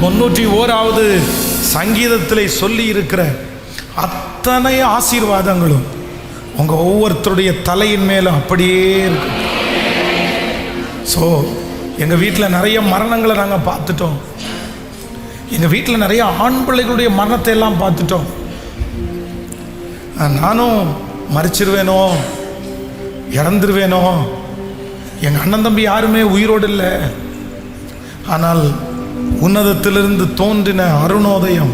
91வது சங்கீதத்திலே சொல்லி இருக்கிற அத்தனை ஆசீர்வாதங்களும் உங்கள் ஒவ்வொருத்தருடைய தலையின் மேலும் அப்படியே இருக்கு. ஸோ எங்கள் வீட்டில் நிறைய மரணங்களை நாங்கள் பார்த்துட்டோம். எங்கள் வீட்டில் நிறைய ஆண் பிள்ளைகளுடைய மரணத்தை எல்லாம் பார்த்துட்டோம். நானும் மறிச்சிருவேனோ, இறந்துருவேனோ. எங்கள் அண்ணன் தம்பி யாருமே உயிரோடு இல்லை. ஆனால் உன்னதத்திலிருந்து தோன்றின அருணோதயம்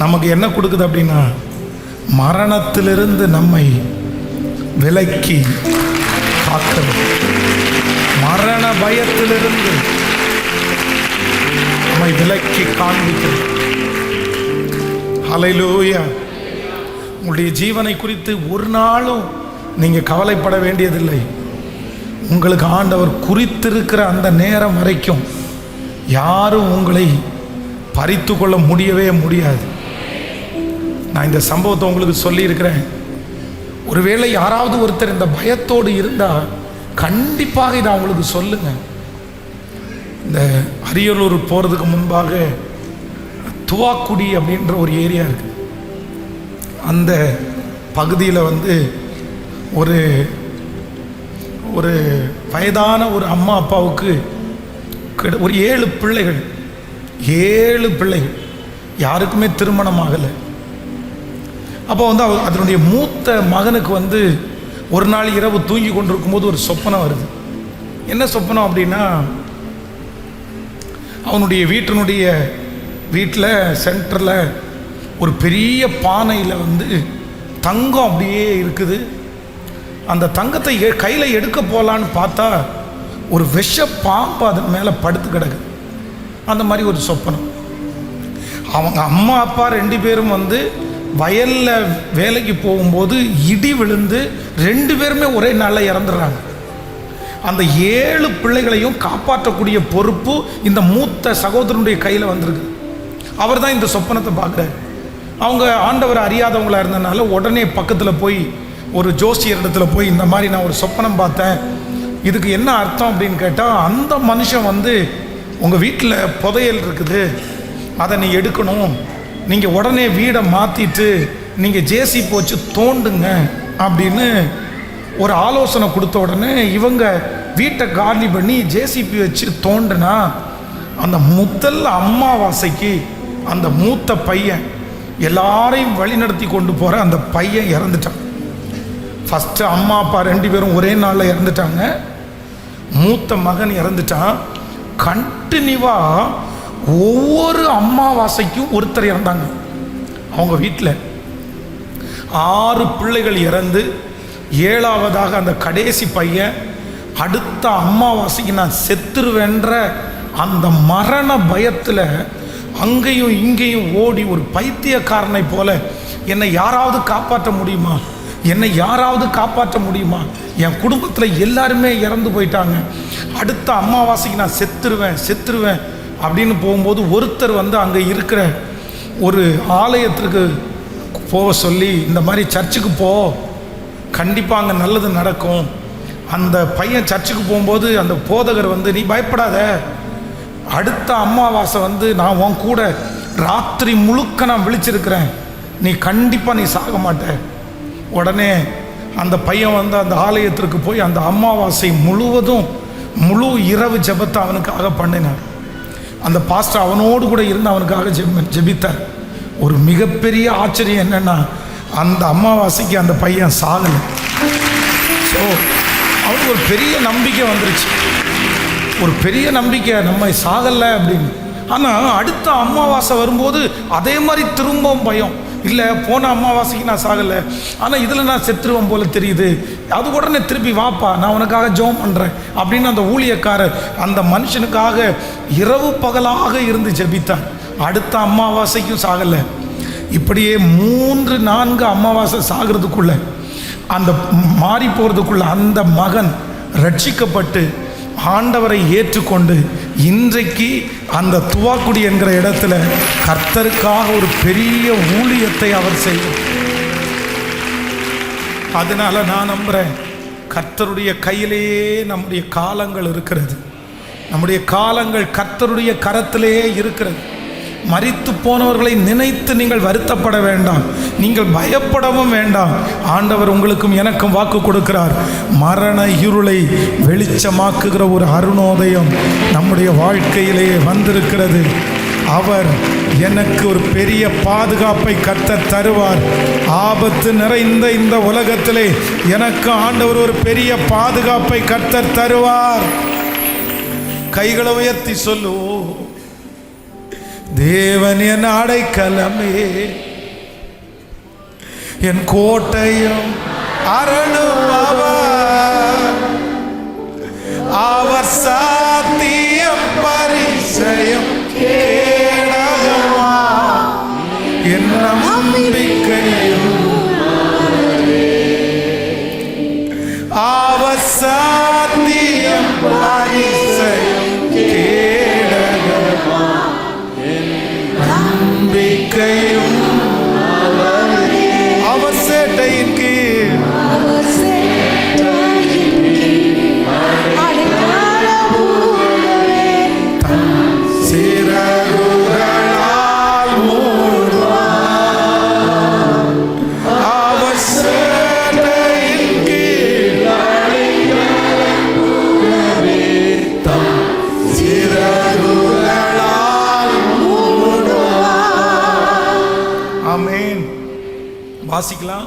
நமக்கு என்ன கொடுக்குது அப்படின்னா, மரணத்திலிருந்து நம்மை விலக்கி காக்கிறது, மரண பயத்திலிருந்து நம்மை விலக்கி காண்பிக்கிறது. ஹல்லேலூயா. உங்களுடைய ஜீவனை குறித்து ஒரு நாளும் நீங்கள் கவலைப்பட வேண்டியதில்லை. உங்களுக்கு ஆண்டவர் குறித்திருக்கிற அந்த நேரம் வரைக்கும் யாரும் உங்களை பறித்து கொள்ள முடியவே முடியாது. நான் இந்த சம்பவத்தை உங்களுக்கு சொல்லியிருக்கிறேன். ஒருவேளை யாராவது ஒருத்தர் இந்த பயத்தோடு இருந்தால் கண்டிப்பாக இதை அவங்களுக்கு சொல்லுங்க. இந்த அரியலூர் போகிறதுக்கு முன்பாக துவாக்குடி அப்படின்ற ஒரு ஏரியா இருக்குது. அந்த பகுதியில் ஒரு ஒரு வயதான ஒரு அம்மா அப்பாவுக்கு ஒரு 7 பிள்ளைகள், யாருக்குமே திருமணம் ஆகலை. அப்போ அதனுடைய மூத்த மகனுக்கு ஒரு நாள் இரவு தூங்கி கொண்டிருக்கும் போது ஒரு சொப்பனம் வருது. என்ன சொப்பனம் அப்படின்னா, அவனுடைய வீட்டில் சென்டரில் ஒரு பெரிய பானையில் தங்கம் அப்படியே இருக்குது. அந்த தங்கத்தை கையில் எடுக்க போகலான்னு பார்த்தா ஒரு விஷ பாம்பு அதன் மேலே படுத்து கிடக்குது. அந்த மாதிரி ஒரு சொப்பனம். அவங்க அம்மா அப்பா 2 பேரும் வயலில் வேலைக்கு போகும்போது இடி விழுந்து 2 பேருமே ஒரே நாளில் இறந்துடுறாங்க. அந்த 7 பிள்ளைகளையும் காப்பாற்றக்கூடிய பொறுப்பு இந்த மூத்த சகோதரனுடைய கையில் வந்திருக்கு. அவர் தான் இந்த சொப்பனத்தை பார்க்குறாரு. அவங்க ஆண்டவர் அறியாதவங்களாக இருந்ததுனால உடனே பக்கத்தில் போய் ஒரு ஜோசியர் இடத்துல போய், இந்த மாதிரி நான் ஒரு சொப்பனம் பார்த்தேன், இதுக்கு என்ன அர்த்தம் அப்படின்னு கேட்டால், அந்த மனுஷன் உங்கள் வீட்டில் புதையல் இருக்குது, அதை நீ எடுக்கணும், நீங்கள் உடனே வீடை மாற்றிட்டு நீங்கள் ஜேசிபி வச்சு தோண்டுங்க அப்படின்னு ஒரு ஆலோசனை கொடுத்த உடனே இவங்க வீட்டை காலி பண்ணி ஜேசிபி வச்சு தோண்டுனா அந்த முதல் அமாவாசைக்கு அந்த மூத்த பையன் எல்லாரையும் வழிநடத்தி கொண்டு போகிற அந்த பையன் இறந்துட்டான். ஃபஸ்ட்டு அம்மா அப்பா 2 பேரும் ஒரே நாளில் இறந்துட்டாங்க. மூத்த மகன் இறந்துட்டான். கண்டினியூவாக ஒவ்வொரு அமாவாசைக்கும் ஒருத்தர் இறந்தாங்க. அவங்க வீட்டில் 6 பிள்ளைகள் இறந்து 7வதாக அந்த கடைசி பையன் அடுத்த அமாவாசைக்கு நான் செத்துருவேன்ற அந்த மரண பயத்தில் அங்கேயும் இங்கேயும் ஓடி ஒரு பைத்தியக்காரனை போல, என்னை யாராவது காப்பாற்ற முடியுமா, என்னை யாராவது காப்பாற்ற முடியுமா, என் குடும்பத்தில் எல்லாருமே இறந்து போயிட்டாங்க, அடுத்த அமாவாசைக்கு நான் செத்துருவேன் அப்படின்னு போகும்போது ஒருத்தர் அங்கே இருக்கிற ஒரு ஆலயத்திற்கு போக சொல்லி, இந்த மாதிரி சர்ச்சுக்கு போ, கண்டிப்பாக அங்கே நல்லது நடக்கும். அந்த பையன் சர்ச்சுக்கு போகும்போது அந்த போதகர் நீ பயப்படாத, அடுத்த அமாவாசை நான் உன் கூட ராத்திரி முழுக்க நான் விழிச்சிருக்கிறேன், நீ கண்டிப்பாக நீ சாக மாட்ட. உடனே அந்த பையன் அந்த ஆலயத்திற்கு போய் அந்த அமாவாசை முழுவதும் முழு இரவு ஜெபத்தை அவனுக்காக பண்ணினார். அந்த பாஸ்டர் அவனோடு கூட இருந்து அவனுக்காக ஜெபித்தார். ஒரு மிகப்பெரிய ஆச்சரியம் என்னென்னா, அந்த அமாவாசைக்கு அந்த பையன் சாகலை. ஸோ அவனுக்கு ஒரு பெரிய நம்பிக்கை வந்துருச்சு, ஒரு பெரிய நம்பிக்கை, நம்ம சாகலை அப்படின்னு. ஆனால் அடுத்த அமாவாசை வரும்போது அதே மாதிரி திரும்பவும் பயம், இல்லை போன அமாவாசைக்கு நான் சாகலை, ஆனால் இதில் நான் செத்துருவேன் போல தெரியுது, அது உடனே திருப்பி வாப்பா நான் உனக்காக ஜெபம் பண்ணுறேன் அப்படின்னு அந்த ஊழியக்காரர் அந்த மனுஷனுக்காக இரவு பகலாக இருந்து ஜெபித்தார். அடுத்த அமாவாசைக்கும் சாகலை. இப்படியே 3-4 அமாவாசை சாகிறதுக்குள்ள, அந்த மாறி போகிறதுக்குள்ள அந்த மகன் ரட்சிக்கப்பட்டு ஆண்டவரை ஏற்றுக்கொண்டு இன்றைக்கு அந்த துவாக்குடி என்கிற இடத்துல கர்த்தருக்காக ஒரு பெரிய ஊழியத்தை அவர் செய்தார். அதனால நான் நம்புகிறேன், கர்த்தருடைய கையிலேயே நம்முடைய காலங்கள் இருக்கிறது. நம்முடைய காலங்கள் கர்த்தருடைய கரத்திலேயே இருக்கிறது. மரித்து போனவர்களை நினைத்து நீங்கள் வருத்தப்பட வேண்டாம், நீங்கள் பயப்படவும் வேண்டாம். ஆண்டவர் உங்களுக்கும் எனக்கும் வாக்கு கொடுக்கிறார். மரண இருளை வெளிச்சமாக்குகிற ஒரு அருணோதயம் நம்முடைய வாழ்க்கையிலே வந்திருக்கிறது. அவர் எனக்கு ஒரு பெரிய பாதுகாப்பை கர்த்தர் தருவார். ஆபத்து நிறைந்த இந்த உலகத்திலே எனக்கு ஆண்டவர் ஒரு பெரிய பாதுகாப்பை கர்த்தர் தருவார். கைகளை உயர்த்தி சொல்லுவோம், தேவன் என் அடைக்கலமே, என் கோட்டையும் அரணும் அவர் சாத்தியம் பரிசயம் கேடகமா என் நம்பிக்கையும் அவர் சாத்தியம் பரிசயம் கேடகமா நம்பிக்கையும் அவர் சேட்டையின் கீழ் வாசிக்கலாம்.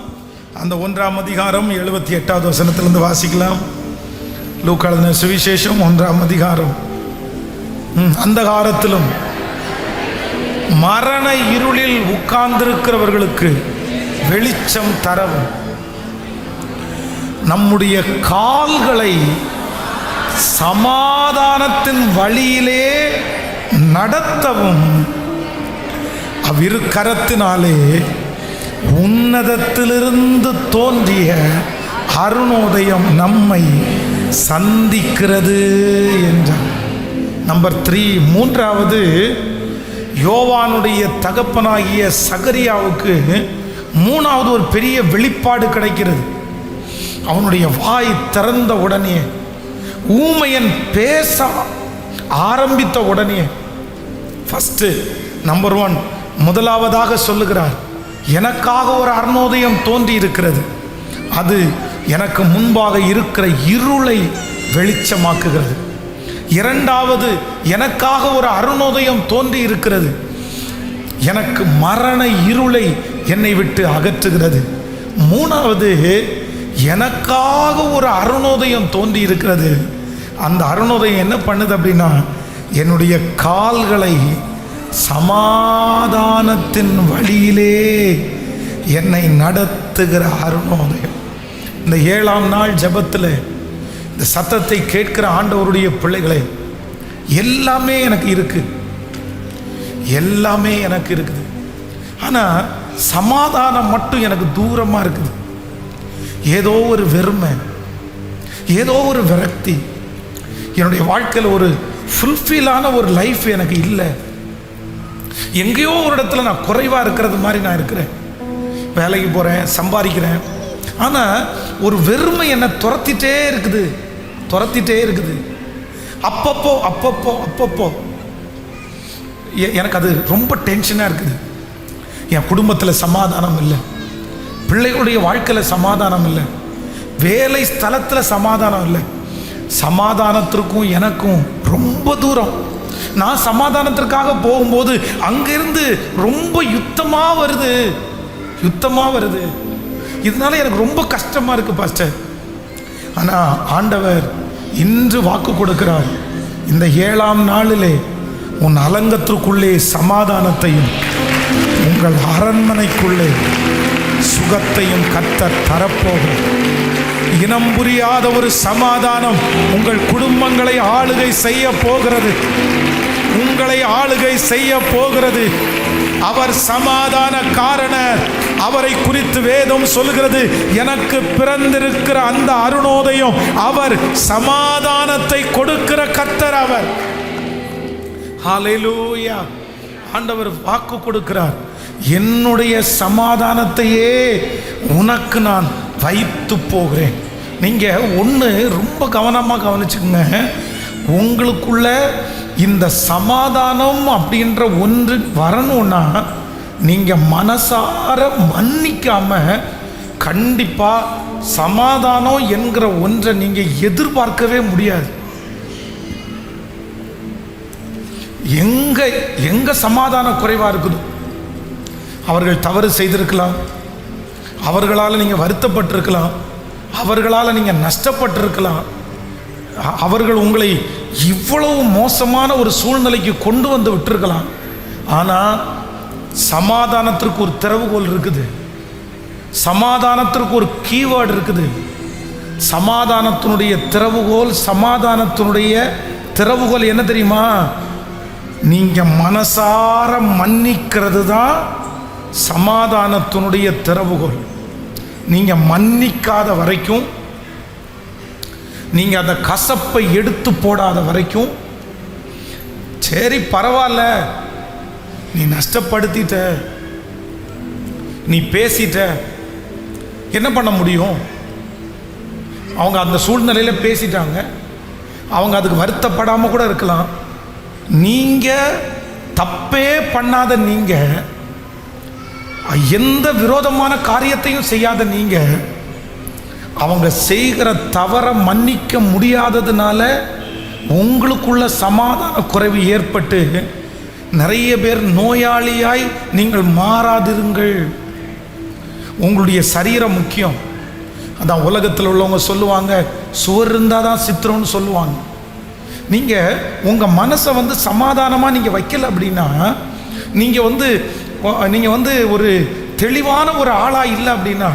அந்த 1ஆம் அதிகாரம் 78வது வசனத்திலிருந்து வாசிக்கலாம். லூக்கா எழுதின சுவிசேஷம் 1ஆம் அதிகாரம். அந்த காலத்திலும் மரண இருளில் உட்கார்ந்திருக்கிறவர்களுக்கு வெளிச்சம் தரவும், நம்முடைய கால்களை சமாதானத்தின் வழியிலே நடத்தவும் அவ்விரு கரத்தினாலே உன்னதத்திலிருந்து தோன்றிய அருணோதயம் நம்மை சந்திக்கிறது என்றார். நம்பர் 3, 3வது, யோவானுடைய தகப்பனாகிய சகரியாவுக்கு 3வது ஒரு பெரிய வெளிப்பாடு கிடைக்கிறது. அவனுடைய வாய் திறந்த உடனே, ஊமையன் பேச ஆரம்பித்த உடனே, ஃபர்ஸ்ட் நம்பர் 1 முதலாவதாக சொல்லுகிறார், எனக்காக ஒரு அருணோதயம் தோன்றி இருக்கிறது. அது எனக்கு முன்பாக இருக்கிற இருளை வெளிச்சமாக்குகிறது. 2வது, எனக்காக ஒரு அருணோதயம் தோன்றி இருக்கிறது. எனக்கு மரண இருளை என்னை விட்டு அகற்றுகிறது. 3வது, எனக்காக ஒரு அருணோதயம் தோன்றி இருக்கிறது. அந்த அருணோதயம் என்ன பண்ணுது அப்படின்னா, என்னுடைய கால்களை சமாதானத்தின் வழியிலே என்னை நடத்துகிற அருணோதயம். இந்த 7ஆம் நாள் ஜெபத்தில் இந்த சத்தத்தை கேட்கிற ஆண்டவருடைய பிள்ளைகளை, எல்லாமே எனக்கு இருக்கு, எல்லாமே எனக்கு இருக்குது. ஆனால் சமாதானம் மட்டும் எனக்கு தூரமாக இருக்குது. ஏதோ ஒரு வெறுமை, ஏதோ ஒரு விரக்தி, என்னுடைய வாழ்க்கையில் ஒரு ஃபுல்ஃபில்லான ஒரு லைஃப் எனக்கு இல்லை. எங்கேயோ ஒரு இடத்துல நான் குறைவாக இருக்கிறது மாதிரி நான் இருக்கிறேன். வேலைக்கு போகிறேன், சம்பாதிக்கிறேன், ஆனால் ஒரு வெறுமை என்னை துரத்திட்டே இருக்குது. அப்பப்போ எனக்கு அது ரொம்ப டென்ஷனாக இருக்குது. என் குடும்பத்தில் சமாதானம் இல்லை, பிள்ளைகளுடைய வாழ்க்கையில் சமாதானம் இல்லை, வேலை ஸ்தலத்தில் சமாதானம் இல்லை. சமாதானத்திற்கும் எனக்கும் ரொம்ப தூரம். நான் சமாதானத்திற்காக போகும்போது அங்கிருந்து ரொம்ப யுத்தமாக வருது. இதனால எனக்கு ரொம்ப கஷ்டமாக இருக்குது பாஸ்டர். ஆனால் ஆண்டவர் இன்று வாக்கு கொடுக்கிறார், இந்த 7ஆம் நாளிலே உன் அலங்கத்திற்குள்ளே சமாதானத்தையும், உங்கள் அரண்மனைக்குள்ளே சுகத்தையும் கர்த்தர் தரப்போகிறார். இனம் புரியாத ஒரு சமாதானம் உங்கள் குடும்பங்களை ஆளுகை செய்ய போகிறது, உங்களை ஆளுகை செய்ய போகிறது. அவர் சமாதான காரணர். அவரை குறித்து வேதம் சொல்கிறது, எனக்கு பிறந்திருக்கிற அந்த அருணோதயம், அவர் சமாதானத்தை கொடுக்கிற கர்த்தர் அவர். ஹல்லேலூயா. ஆண்டவர் வாக்கு கொடுக்கிறார், என்னுடைய சமாதானத்தையே உனக்கு நான் வைத்து போகிறேன். நீங்கள் ஒன்று ரொம்ப கவனமாக கவனிச்சுக்கோங்க, உங்களுக்குள்ள இந்த சமாதானம் அப்படின்ற ஒன்று வரணும்னா நீங்கள் மனசார மன்னிக்காம கண்டிப்பாக சமாதானம் என்கிற ஒன்றை நீங்கள் எதிர்பார்க்கவே முடியாது. எங்க சமாதான குறைவாக இருக்குது. அவர்கள் தவறு செய்திருக்கலாம், அவர்களால் நீங்கள் வருத்தப்பட்டிருக்கலாம், அவர்களால் நீங்கள் நஷ்டப்பட்டிருக்கலாம், அவர்கள் உங்களை இவ்வளவு மோசமான ஒரு சூழ்நிலைக்கு கொண்டு வந்து விட்டுருக்கலாம். ஆனால் சமாதானத்திற்கு ஒரு திறவுகோல் இருக்குது, சமாதானத்திற்கு ஒரு கீவேர்டு இருக்குது. சமாதானத்தினுடைய திறவுகோல் என்ன தெரியுமா? நீங்கள் மனசார மன்னிக்கிறது தான் சமாதானத்தினுடைய திறவுகோல். நீங்கள் மன்னிக்காத வரைக்கும், நீங்கள் அந்த கசப்பை எடுத்து போடாத வரைக்கும், சரி பரவாயில்ல, நீ நஷ்டப்படுத்திட்ட, நீ பேசிட்ட, என்ன பண்ண முடியும்? அவங்க அந்த சூழ்நிலையில் பேசிட்டாங்க, அவங்க அதுக்கு வருத்தப்படாமல் கூட இருக்கலாம். நீங்கள் தப்பே பண்ணாத, நீங்கள் எந்த விரோதமான காரியத்தையும் செய்யாத நீங்கள் அவங்க செய்கிற தவறை மன்னிக்க முடியாததுனால உங்களுக்குள்ள சமாதான குறைவு ஏற்பட்டு நிறைய பேர் நோயாளியாய் நீங்கள் மாறாதிருங்கள். உங்களுடைய சரீரம் முக்கியம். அதான் உலகத்தில் உள்ளவங்க சொல்லுவாங்க, சுவர் இருந்தால் தான் சித்திரம்னு சொல்லுவாங்க. நீங்கள் உங்கள் மனசை சமாதானமாக நீங்கள் வைக்கல அப்படின்னா, நீங்கள் ஒரு தெளிவான ஒரு ஆளாக இல்லை அப்படின்னா,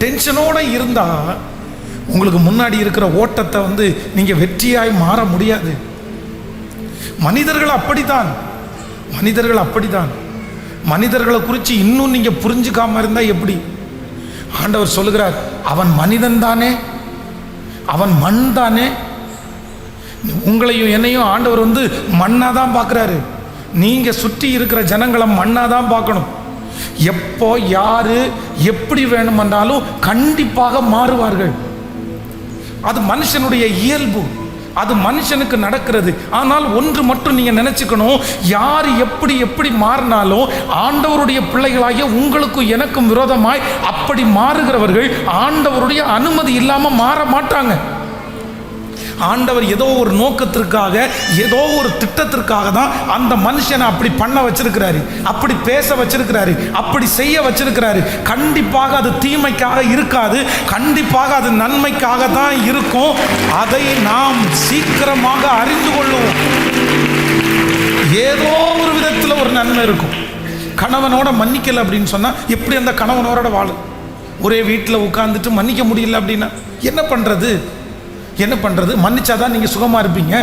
டென்ஷனோடு இருந்தால் உங்களுக்கு முன்னாடி இருக்கிற ஓட்டத்தை நீங்கள் வெற்றியாய் மாற முடியாது. மனிதர்கள் அப்படித்தான். மனிதர்களை குறித்து இன்னும் நீங்கள் புரிஞ்சுக்காமல் இருந்தால் எப்படி? ஆண்டவர் சொல்லுகிறார், அவன் மனிதன் தானே, அவன் மண் தானே. உங்களையும் என்னையும் ஆண்டவர் மண்ணாக தான் பார்க்குறாரு. நீங்கள் சுற்றி இருக்கிற ஜனங்களை மண்ணாக தான் பார்க்கணும். எப்போ யார் எப்படி வேணுமென்றாலும் கண்டிப்பாக மாறுவார்கள். அது மனுஷனுடைய இயல்பு, அது மனுஷனுக்கு நடக்கிறது. ஆனால் ஒன்று மட்டும் நீங்கள் நினச்சிக்கணும், யார் எப்படி மாறினாலும் ஆண்டவருடைய பிள்ளைகளாகிய உங்களுக்கும் எனக்கும் விரோதமாய் அப்படி மாறுகிறவர்கள் ஆண்டவருடைய அனுமதி இல்லாமல் மாற மாட்டாங்க. ஆண்டவர் ஏதோ ஒரு நோக்கத்திற்காக, ஏதோ ஒரு திட்டத்திற்காக தான் அந்த மனுஷனை அப்படி பண்ண வச்சிருக்கிறாரு, அப்படி பேச வச்சிருக்கிறாரு, அப்படி செய்ய வச்சிருக்கிறாரு. கண்டிப்பாக அது தீமைக்காக இருக்காது, கண்டிப்பாக அது நன்மைக்காக தான் இருக்கும். அதை நாம் சீக்கிரமாக அறிந்து கொள்ளுவோம். ஏதோ ஒரு விதத்தில் ஒரு நன்மை இருக்கும். கணவனோட மன்னிக்கல அப்படின்னு சொன்னால் எப்படி அந்த கணவனோட வாழும்? ஒரே வீட்டில் உட்காந்துட்டு மன்னிக்க முடியல அப்படின்னா என்ன பண்ணுறது? மன்னிச்சாதான் நீங்கள் சுகமாக இருப்பீங்க.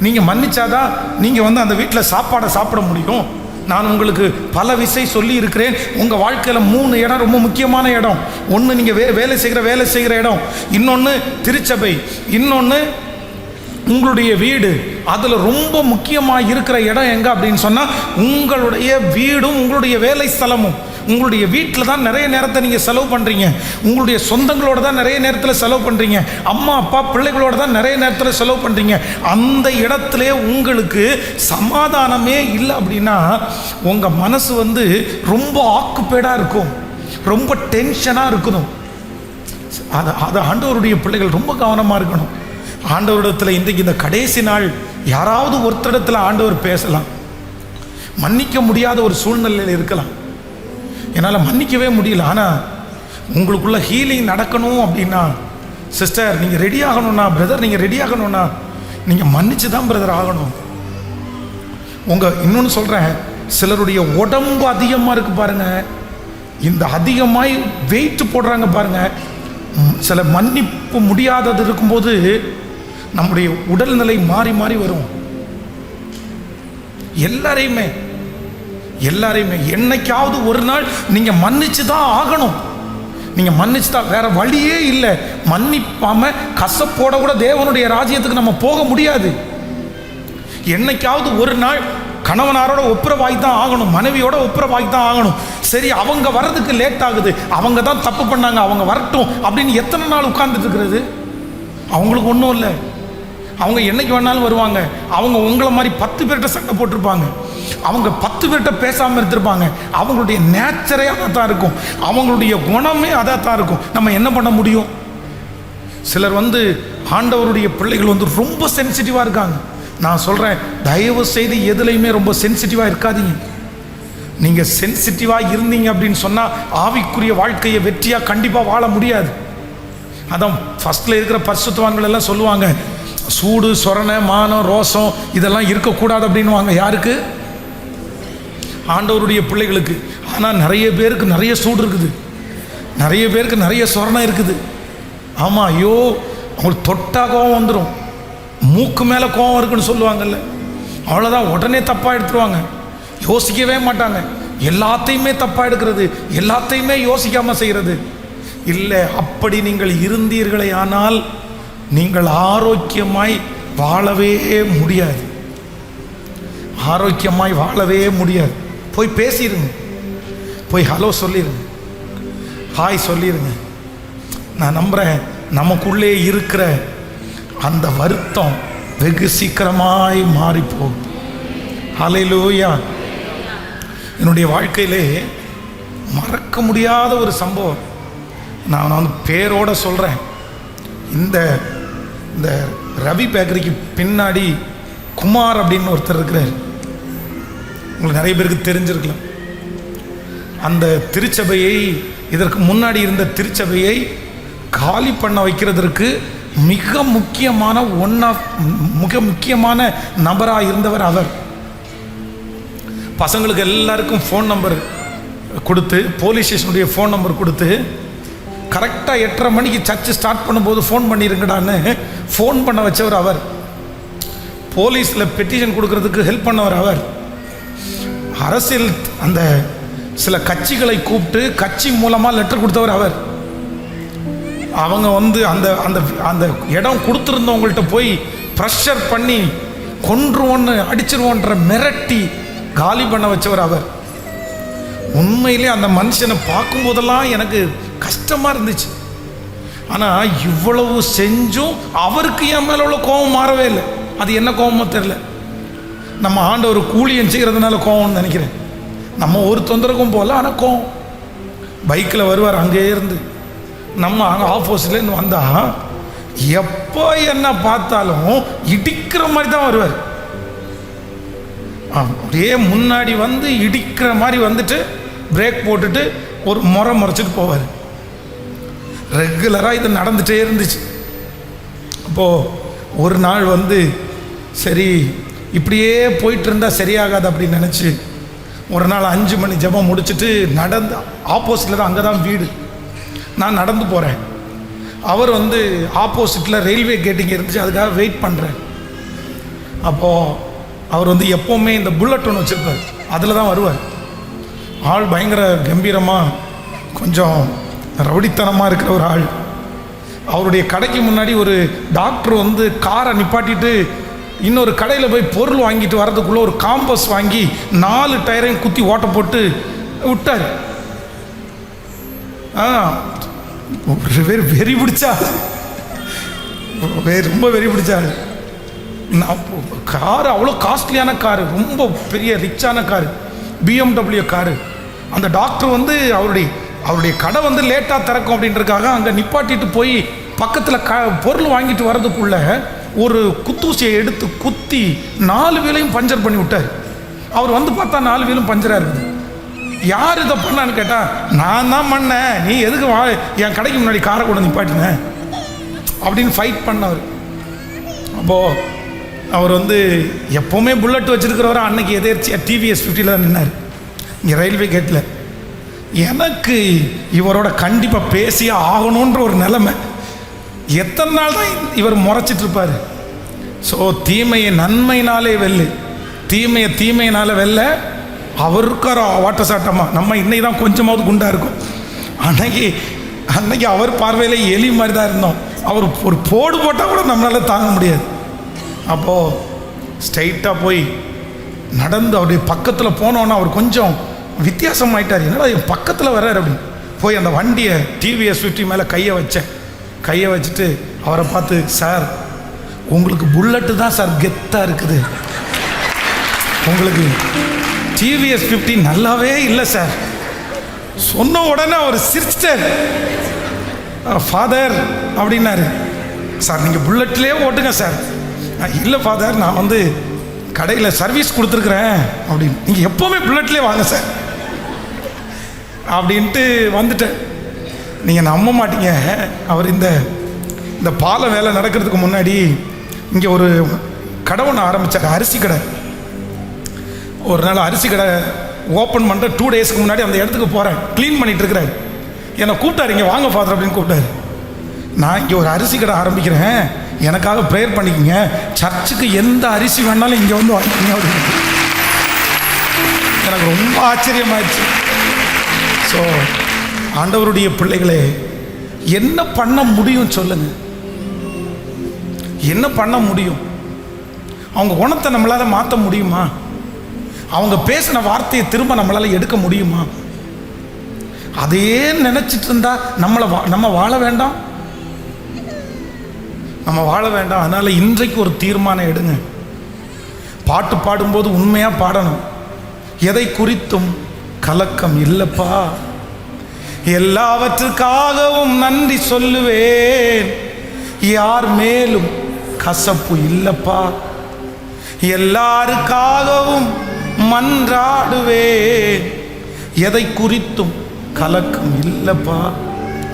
நீங்கள் மன்னிச்சாதான் நீங்கள் அந்த வீட்டில் சாப்பாடை சாப்பிட முடியும். நான் உங்களுக்கு பல விஷயம் சொல்லி இருக்கிறேன். உங்கள் வாழ்க்கையில் 3 இடம் ரொம்ப முக்கியமான இடம். ஒன்று நீங்கள் வேலை செய்கிற இடம், இன்னொன்று திருச்சபை, இன்னொன்று உங்களுடைய வீடு. அதில் ரொம்ப முக்கியமாக இருக்கிற இடம் எங்கே அப்படின்னு சொன்னால் உங்களுடைய வீடும் உங்களுடைய வேலை ஸ்தலமும். உங்களுடைய வீட்டில் தான் நிறைய நேரத்தை நீங்கள் செலவு பண்ணுறீங்க, உங்களுடைய சொந்தங்களோட தான் நிறைய நேரத்தில் செலவு பண்ணுறீங்க, அம்மா அப்பா பிள்ளைகளோட தான் நிறைய நேரத்தில் செலவு பண்ணுறீங்க. அந்த இடத்துல உங்களுக்கு சமாதானமே இல்லை அப்படின்னா உங்கள் மனசு ரொம்ப ஆக்குப்பேடாக இருக்கும், ரொம்ப டென்ஷனாக இருக்கணும். அதை ஆண்டவருடைய பிள்ளைகள் ரொம்ப கவனமாக இருக்கணும். ஆண்டவரிடத்தில் இன்றைக்கு இந்த கடைசி நாள் யாராவது ஒருத்தரிடத்தில் ஆண்டவர் பேசலாம். மன்னிக்க முடியாத ஒரு சூழ்நிலையில் இருக்கலாம், என்னால் மன்னிக்கவே முடியல. ஆனால் உங்களுக்குள்ள ஹீலிங் நடக்கணும் அப்படின்னா, சிஸ்டர் நீங்கள் ரெடி ஆகணும்னா, பிரதர் நீங்கள் ரெடி ஆகணும்னா நீங்கள் மன்னிச்சு தான் பிரதர் ஆகணும். இன்னொன்று சொல்கிறேன், சிலருடைய உடம்பு அதிகமாக இருக்குது பாருங்கள், இந்த அதிகமாய் வெயிட் போடுறாங்க பாருங்கள். சில மன்னிப்பு முடியாதது இருக்கும்போது நம்முடைய உடல்நிலை மாறி மாறி வரும். எல்லாரையுமே என்னைக்காவது ஒரு நாள் நீங்கள் மன்னிச்சு தான் ஆகணும். நீங்கள் மன்னிச்சு தான், வேற வழியே இல்லை. மன்னிப்பாம கசப்போட கூட தேவனுடைய ராஜ்யத்துக்கு நம்ம போக முடியாது. என்னைக்காவது ஒரு நாள் கணவனாரோட ஒப்புரவாகி தான் ஆகணும், மனைவியோட ஒப்புரவாகி தான் ஆகணும். சரி, அவங்க வர்றதுக்கு லேட் ஆகுது, அவங்க தான் தப்பு பண்ணாங்க, அவங்க வரட்டும் அப்படின்னு எத்தனை நாள் உட்கார்ந்துட்டு இருக்கிறது? அவங்களுக்கு ஒன்றும் இல்லை. அவங்க என்னைக்கு வேணாலும் வருவாங்க. அவங்க உங்களை மாதிரி 10 பேர்கிட்ட சண்டை போட்டிருப்பாங்க, அவங்க 10 பேர்கிட்ட பேசாமல் இருந்திருப்பாங்க. அவங்களுடைய நேச்சரே அதாக தான் இருக்கும், அவங்களுடைய குணமே அதாக தான் இருக்கும். நம்ம என்ன பண்ண முடியும்? சிலர் ஆண்டவருடைய பிள்ளைகள் ரொம்ப சென்சிட்டிவாக இருக்காங்க. நான் சொல்கிறேன், தயவு செய்து எதுலையுமே ரொம்ப சென்சிட்டிவாக இருக்காதீங்க. நீங்கள் சென்சிட்டிவாக இருந்தீங்க அப்படின்னு சொன்னால் ஆவிக்குரிய வாழ்க்கையை வெற்றியாக கண்டிப்பாக வாழ முடியாது. அதான் ஃபஸ்ட்டில் இருக்கிற பரிசுத்தவான்கள் எல்லாம் சொல்லுவாங்க, சூடு சொரணை மானம் ரோசம் இதெல்லாம் இருக்கக்கூடாது அப்படின்வாங்க. யாருக்கு? ஆண்டவருடைய பிள்ளைகளுக்கு. ஆனால் நிறைய பேருக்கு நிறைய சூடு இருக்குது, நிறைய பேருக்கு நிறைய சொரணை இருக்குது. ஆமாம், ஐயோ அவங்களுக்கு தொட்டா கோவம் வந்துடும், மூக்கு மேலே கோவம் இருக்குன்னு சொல்லுவாங்கல்ல, அவ்வளோதான், உடனே தப்பாக எடுத்துருவாங்க, யோசிக்கவே மாட்டாங்க. எல்லாத்தையுமே தப்பாக எடுக்கிறது, எல்லாத்தையுமே யோசிக்காமல் செய்கிறது. இல்லை, அப்படி நீங்கள் இருந்தீர்களே ஆனால் நீங்கள் ஆரோக்கியமாய் வாழவே முடியாது, ஆரோக்கியமாய் வாழவே முடியாது. போய் பேசிடுங்க, போய் ஹலோ சொல்லிடுங்க, ஹாய் சொல்லிடுங்க. நான் நம்புகிறேன் நமக்குள்ளே இருக்கிற அந்த வருத்தம் வெகு சீக்கிரமாய் மாறிப்போகும். ஹல்லேலூயா. என்னுடைய வாழ்க்கையிலே மறக்க முடியாத ஒரு சம்பவம் நான் பேரோட சொல்கிறேன். இந்த ரவி பேக்கரிக்கு பின்னாடி குமார் அப்படின்னு ஒருத்தர் இருக்கிறார், உங்களுக்கு நிறைய பேருக்கு தெரிஞ்சிருக்கலாம். அந்த திருச்சபையை, இதற்கு முன்னாடி இருந்த திருச்சபையை காலி பண்ண வைக்கிறதற்கு மிக முக்கியமான நபராக இருந்தவர் அவர். பசங்களுக்கு எல்லாருக்கும் ஃபோன் நம்பர் கொடுத்து, போலீஸ் ஸ்டேஷனுடைய ஃபோன் நம்பர் கொடுத்து, கரெக்டாக 8:30 மணிக்கு சர்ச்சு ஸ்டார்ட் பண்ணும்போது ஃபோன் பண்ணிருங்கடான்னு ஃபோன் பண்ண வச்சவர் அவர். போலீஸில் பெட்டிஷன் கொடுக்கறதுக்கு ஹெல்ப் பண்ணவர் அவர். அரசியல் அந்த சில கட்சிகளை கூப்பிட்டு கட்சி மூலமாக லெட்டர் கொடுத்தவர் அவர். அவங்க அந்த அந்த அந்த இடம் கொடுத்துருந்தவங்கள்ட்ட போய் ப்ரெஷர் பண்ணி கொன்றுவோன்னு அடிச்சிருவோன்ற மிரட்டி காலி பண்ண வச்சவர் அவர். உண்மையிலே அந்த மனுஷனை பார்க்கும்போதெல்லாம் எனக்கு கஷ்டமாக இருந்துச்சு. ஆனால் இவ்வளவு செஞ்சும் அவருக்கு என் மேலே உள்ள கோபம் மாறவே இல்லை. அது என்ன கோபமோ தெரில. நம்ம ஆண்டவர் கூலியம் செய்கிறதுனால கோபம்னு நினைக்கிறேன். நம்ம ஒரு தொந்தரவும் போகல, ஆனால் கோபம். பைக்கில் வருவார், அங்கே இருந்து நம்ம அங்கே ஆப்போசிட்லேருந்து வந்தால் எப்போ என்ன பார்த்தாலும் இடிக்கிற மாதிரி தான் வருவார். அப்படியே முன்னாடி இடிக்கிற மாதிரி வந்துட்டு பிரேக் போட்டுட்டு ஒரு முறைச்சிட்டு போவார். ரெகுலராக இது நடந்துகிட்டே இருந்துச்சு. அப்போது ஒரு நாள் சரி இப்படியே போயிட்டு இருந்தால் சரியாகாது அப்படின்னு நினச்சி ஒரு நாள் 5 மணி ஜெபம் முடிச்சுட்டு நடந்து, ஆப்போசிட்டில் தான், அங்கே தான் வீடு, நான் நடந்து போகிறேன். அவர் ஆப்போசிட்டில் ரயில்வே கேட்டிங் இருந்துச்சு, அதுக்காக வெயிட் பண்ணுறேன். அப்போது அவர் எப்போவுமே இந்த புல்லட் ஒன்று வச்சுருப்பார், அதில் தான் வருவார். ஆள் பயங்கர கம்பீரமாக கொஞ்சம் ரவுடித்தனமாக இருக்கிற ஒரு ஆள். அவருடைய கடைக்கு முன்னாடி ஒரு டாக்டர் காரை நிப்பாட்டிட்டு இன்னொரு கடையில் போய் பொருள் வாங்கிட்டு வர்றதுக்குள்ளே ஒரு காம்பஸ் வாங்கி 4 டயரையும் குத்தி ஓட்ட போட்டு விட்டார். வெறி பிடிச்சா, ரொம்ப வெறி பிடிச்சாரு. காரு அவ்வளோ காஸ்ட்லியான காரு, ரொம்ப பெரிய ரிச்சான காரு, BMW காரு. அந்த டாக்டர் அவருடைய கடை லேட்டாக திறக்கும் அப்படின்றதுக்காக அங்கே நிப்பாட்டிட்டு போய் பக்கத்தில் பொருள் வாங்கிட்டு வர்றதுக்குள்ள ஒரு குத்தூசியை எடுத்து குத்தி 4 வீலையும் பஞ்சர் பண்ணி விட்டார். அவர் பார்த்தா 4 வீலும் பஞ்சராக இருக்குது. யார் இதை பண்ணான்னு கேட்டால், நான் தான் பண்ணேன், நீ எதுக்கு என் கடைக்கு முன்னாடி காரை கூட நிப்பாட்டினேன் அப்படின்னு ஃபைட் பண்ணவர். அப்போது அவர் எப்போவுமே புல்லட் வச்சுருக்கிறவர் அன்னைக்கு எதேர்ச்சியாக TVS 50 தான் நின்னார் இங்கே ரயில்வே கேட்டில். எனக்கு இவரோட கண்டிப்பாக பேசியே ஆகணுன்ற ஒரு நிலைமை. எத்தனை நாள் தான் இவர் முறைச்சிட்டு இருப்பார். ஸோ தீமையை நன்மையினாலே வெல்லு, தீமையினால வெல்ல அவர் இருக்கார் வாட்ட சாட்டமாக. நம்ம இன்னைக்கு தான் கொஞ்சமாவது குண்டாக இருக்கும், அன்னைக்கு அவர் பார்வையில் எலி மாதிரி தான் இருந்தோம். அவர் ஒரு போடு போட்டால் கூட நம்மளால் தாங்க முடியாது. அப்போது ஸ்ட்ரைட்டாக போய் நடந்து அவருடைய பக்கத்தில் போனோன்னா அவர் கொஞ்சம் வித்தியாசமாயிட்டார். என்னடா என் பக்கத்தில் வர்றார் அப்படின்னு போய் அந்த வண்டியை TVS 50 மேலே கையை வச்சுட்டு அவரை பார்த்து, சார் உங்களுக்கு புல்லட்டு தான் சார் கெத்தாக இருக்குது, உங்களுக்கு டிவிஎஸ் 50 நல்லாவே இல்லை சார். சொன்ன உடனே அவர் சிரிச்சிட்டார். ஃபாதர் அப்படின்னாரு, சார் நீங்கள் புல்லட்லேயே ஓட்டுங்க சார். இல்லை ஃபாதர், நான் வந்து கடையில் சர்வீஸ் கொடுத்துருக்குறேன் அப்படின்னு. நீங்கள் எப்போவுமே புல்லட்லேயே வாங்க சார் அப்படின்ட்டு வந்துட்டேன். நீங்கள் நம்ப மாட்டீங்க, அவர் இந்த பாலம் வேலை நடக்கிறதுக்கு முன்னாடி இங்கே ஒரு கடை ஒன்று ஆரம்பித்தார், அரிசி கடை. ஒரு நாள் அரிசி கடை ஓப்பன் பண்ணுற 2 டேஸ்க்கு முன்னாடி அந்த இடத்துக்கு போகிறேன், க்ளீன் பண்ணிகிட்டு இருக்கிறார். என்னை கூப்பிட்டாரு, இங்கே வாங்க ஃபாதர் அப்படின்னு கூப்பிட்டாரு. நான் இங்கே ஒரு அரிசி கடை ஆரம்பிக்கிறேன், எனக்காக ப்ரேயர் பண்ணிக்கோங்க, சர்ச்சுக்கு எந்த அரிசி வேணாலும் இங்கே வந்து வாங்கிக்கோங்க அப்படின்னு. எனக்கு ரொம்ப ஆச்சரியமாயிடுச்சு. ஸோ ஆண்டவருடைய பிள்ளைகளே, என்ன பண்ண முடியும் சொல்லுங்க? என்ன பண்ண முடியும்? அவங்க குணத்தை நம்மளால் மாற்ற முடியுமா? அவங்க பேசின வார்த்தையை திரும்ப நம்மளால் எடுக்க முடியுமா? அதே நினச்சிட்டு இருந்தா நம்ம வாழ வேண்டாம், நம்ம வாழ வேண்டாம். அதனால் இன்றைக்கு ஒரு தீர்மானம் எடுங்க. பாட்டு பாடும்போது உண்மையாக பாடணும். எதை குறித்தும் கலக்கம் இல்லைப்பா, எல்லாவற்றுக்காகவும் நன்றி சொல்லுவேன், யார் மேலும் கசப்பு இல்லைப்பா, எல்லாருக்காகவும் மன்றாடுவேன், எதை குறித்தும் கலக்கம் இல்லைப்பா.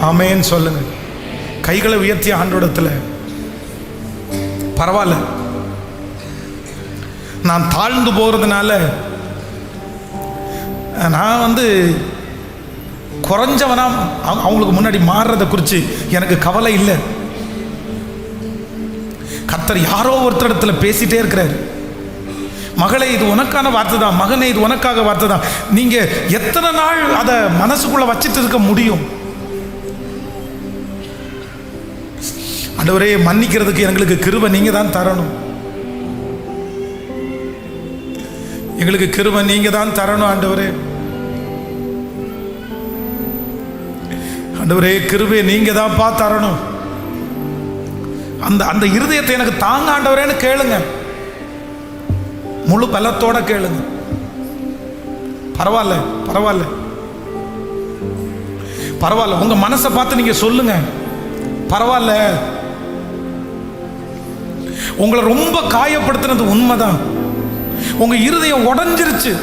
ஆமேன் சொல்லுங்க. கைகளை உயர்த்தி ஆண்டோடத்தில், பரவாயில்ல நான் தாழ்ந்து போகிறதுனால நான் வந்து குறைஞ்சவனா அவங்களுக்கு முன்னாடி மாறுறதை குறித்து எனக்கு கவலை இல்லை. கர்த்தர் யாரோ ஒருத்தரிடத்துல பேசிட்டே இருக்கிறார். மகளே, இது உனக்கான வார்த்தை தான், மகனே இது உனக்காக வார்த்தை தான். நீங்கள் எத்தனை நாள் அதை மனசுக்குள்ளே வச்சுட்டு இருக்க முடியும்? ஆண்டவரே, மன்னிக்கிறதுக்கு எங்களுக்கு கிருபை நீங்கள் தான் தரணும், எங்களுக்கு கிருபை நீங்கள் தான் தரணும். ஆண்டவரே, ஆண்டவரே கிருபையை நீங்கள் தான்ப்பா தரணும். அந்த இருதயத்தை எனக்கு தாங்க ஆண்டவரேன்னு கேளுங்க, முழு பலத்தோட கேளுங்க. பரவாயில்ல பரவாயில்ல பரவாயில்ல, உங்க மனசை பார்த்து நீங்க சொல்லுங்க, பரவாயில்ல. உங்களை ரொம்ப காயப்படுத்தினது உண்மைதான். உங்க இருதயம் உடைஞ்சிருச்சு,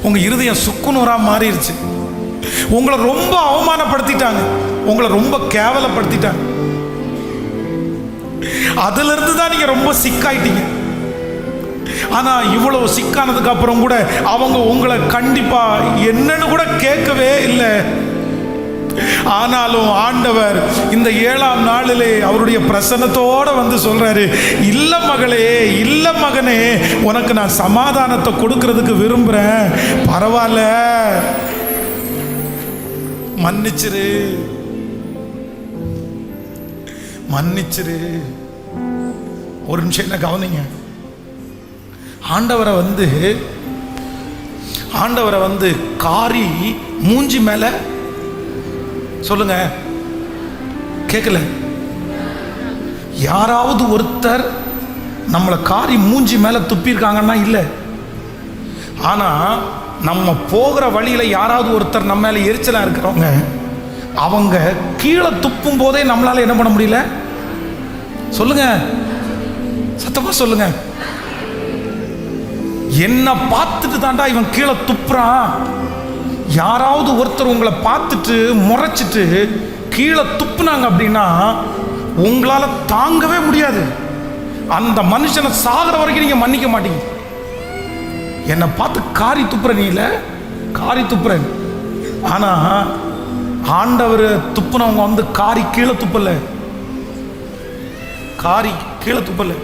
உங்க இருதயம் சுக்குநூறா மாறிடுச்சு. உங்களை ரொம்ப அவமானப்படுத்திட்டாங்க, உங்களை ரொம்ப கேவலப்படுத்திட்டாங்க. அதுல இருந்து தான் நீங்க ரொம்ப சிக்காயிட்டீங்க. ஆனா இவ்வளவு சிக்கானதுக்கு அப்புறம் கூட அவங்க உங்களை கண்டிப்பா என்னன்னு கூட கேட்கவே இல்லை. ஆனாலும் ஆண்டவர் இந்த 7ஆம் நாளிலே அவருடைய பிரசன்னத்தோட வந்து சொல்றாரு, இல்ல மகளே, இல்ல மகனே, உனக்கு நான் சமாதானத்தை கொடுக்கிறதுக்கு விரும்புறேன், பரவாயில்ல, மன்னிச்சிரு மன்னிச்சிரு. ஒரு நிமிஷம் என்ன கவனிங்க. ஆண்டவரை வந்து காரி மூஞ்சி மேல, சொல்லுங்க கேட்கல, யாராவது ஒருத்தர் நம்மளை காரி மூஞ்சி மேல துப்பியிருக்காங்கன்னா இல்லை. ஆனா நம்ம போகிற வழியில யாராவது ஒருத்தர் நம்ம மேல எரிச்சலா இருக்கிறவங்க, அவங்க கீழே துப்பும் போதே நம்மளால என்ன பண்ண முடியல? சொல்லுங்க, சத்தமா சொல்லுங்க. என்ன பார்த்துட்டு தாண்டா இவன் கீழே துப்புறான். யாராவது ஒருத்தர் உங்களை பார்த்துட்டு முறைச்சிட்டு கீழே துப்புனாங்க அப்படின்னா உங்களால தாங்கவே முடியாது. அந்த மனுஷனை சாகிற வரைக்கும் நீங்க மன்னிக்க மாட்டீங்க. என்னை பார்த்து காரி துப்புற, நீ இல்லை காரி துப்புறேன். ஆனா ஆண்டவர் துப்புனவங்க வந்து காரி கீழே துப்பல, காரி கீழே துப்பல.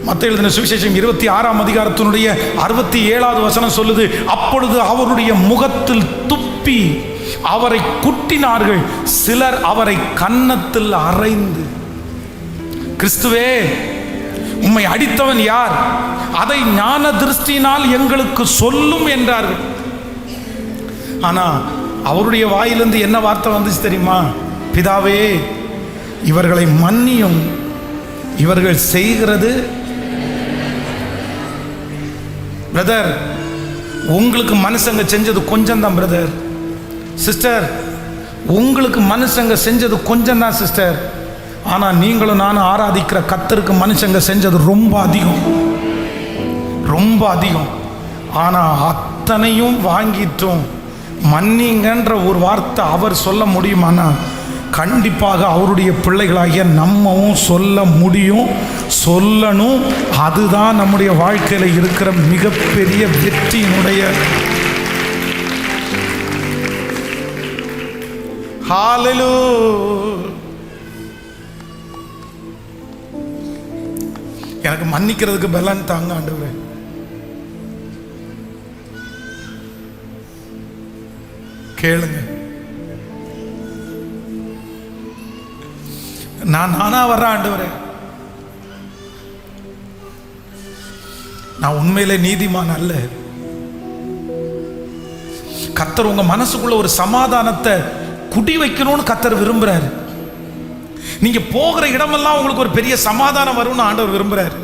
மத்தேயு எழுதின சுவிசேஷம் 26ஆம் அதிகாரத்தினுடைய 67வது வசனம் சொல்லுது, அப்பொழுது அவருடைய முகத்தில் துப்பி அவரை குட்டினார்கள், சிலர் அவரை கன்னத்தில் அறைந்து, கிறிஸ்துவே உம்மை அடித்தவன் யார்? அதை ஞான திருஷ்டினால் எங்களுக்கு சொல்லும் என்றார்கள். ஆனா அவருடைய வாயிலிருந்து என்ன வார்த்தை வந்துச்சு தெரியுமா? பிதாவே இவர்களை மன்னியும், இவர்கள் செய்கிறது. பிரதர், உங்களுக்கு மனுஷங்க செஞ்சது கொஞ்சம் தான் பிரதர். சிஸ்டர், உங்களுக்கு மனுஷங்க செஞ்சது கொஞ்சம் தான் சிஸ்டர். ஆனால் நீங்களும் நானும் ஆராதிக்கிற கர்த்தருக்கு மனுஷங்க செஞ்சது ரொம்ப அதிகம், ரொம்ப அதிகம். ஆனால் அத்தனையும் வாங்கிட்டும் மன்னிங்கன்ற ஒரு வார்த்தை அவர் சொல்ல முடியுமானா கண்டிப்பாக அவருடைய பிள்ளைகளாகிய நம்மவும் சொல்ல முடியும், சொல்லணும். அதுதான் நம்முடைய வாழ்க்கையில் இருக்கிற மிகப்பெரிய வெற்றியினுடைய. ஹல்லேலூயா. எனக்கு மன்னிக்கிறதுக்கு பலன் தாங்க ஆண்டவரே. கேளுங்க. நானா வர்றேன் ஆண்டவரே. நான் உண்மையிலே நீதிமான் அல்ல. கர்த்தர் உங்க மனசுக்குள்ள ஒரு சமாதானத்தை குடி வைக்கணும்னு கர்த்தர் விரும்புறாரு. நீங்க போகிற இடமெல்லாம் உங்களுக்கு ஒரு பெரிய சமாதானம் வரும்னு ஆண்டவர் விரும்புறாரு.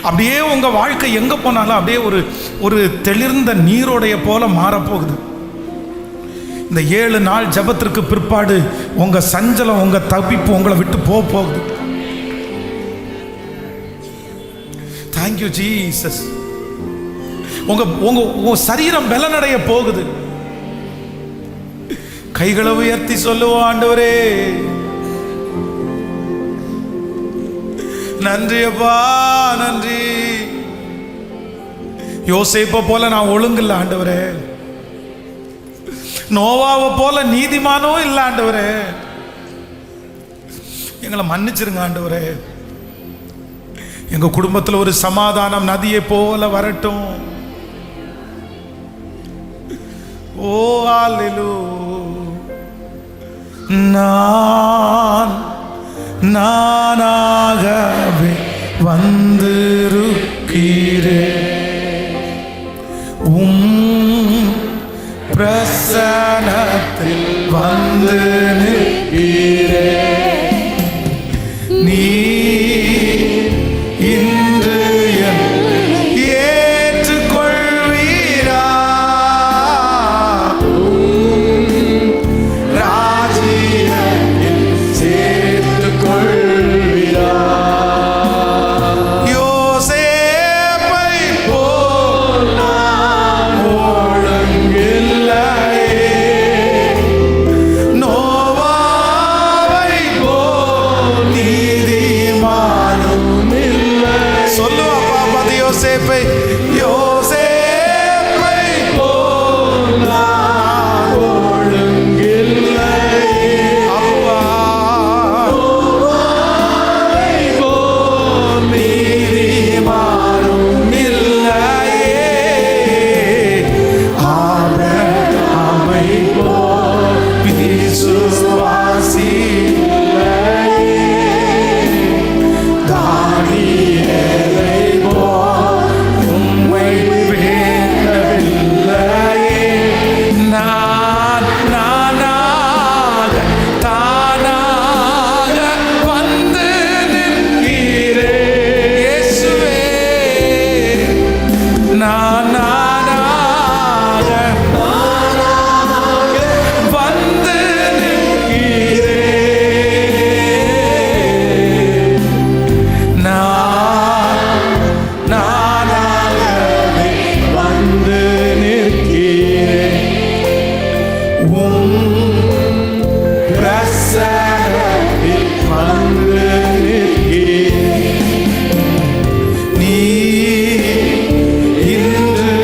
அப்படியே உங்க வாழ்க்கை எங்க போனாலும் அப்படியே ஒரு தெளிர்ந்த நீரோடைய போல மாறப்போகுது. இந்த 7 நாள் ஜபத்திற்கு பிற்பாடு உங்க சஞ்சலம், உங்க தவிப்பு உங்களை விட்டு போகுது. Thank you Jesus. உங்க சரீரம் பலனடைய போகுது. கைகளை உயர்த்தி சொல்லுவோம், ஆண்டவரே நன்றி அப்பா, நன்றி. யோசேப்பை போல நான் ஒழுங்கில்ல ஆண்டவரே, நோவாவை போல நீதிமானோ இல்ல ஆண்டவரே. எங்களை மன்னிச்சிருங்க ஆண்டவரே. எங்க குடும்பத்தில் ஒரு சமாதானம் நதியை போல வரட்டும். ஓ அல்லேலூயா. நானாகவே வந்திருக்கிறேன், பிரசனத்தில் வந்து நிற்கிறேன். நீ இன்று ஏற்றுக்கொள்வீரா? ராஜ்யத்தில் சேர்த்துக் கொள்வீரா? யோசேப்பை போல் நான் ஒழுங்கில்லையே, நோவாவை போல் நீதிமானும் இல்லை. சொல்லு அப்பா, பார்த்து யோசேப்பை, யோசேப்பை போல் நான் ஒழுங்கில்லையே. அப்பா, நோவாவை போல் நீதிமானும் இல்லையே. ஆபிரகாமை போல் விசுவாசி இல்லையே. தானியேலை போல் உம்மை வேண்டவில்லையே. நானாக தானாக வந்து நிற்கிறேன். இயேசுவே, நானாக வந்து நிற்கிறேன். நானாகவே வந்து நிற்கிறேன். பிரசனத்தில் வந்து நிற்கிறேன். நீ இன்று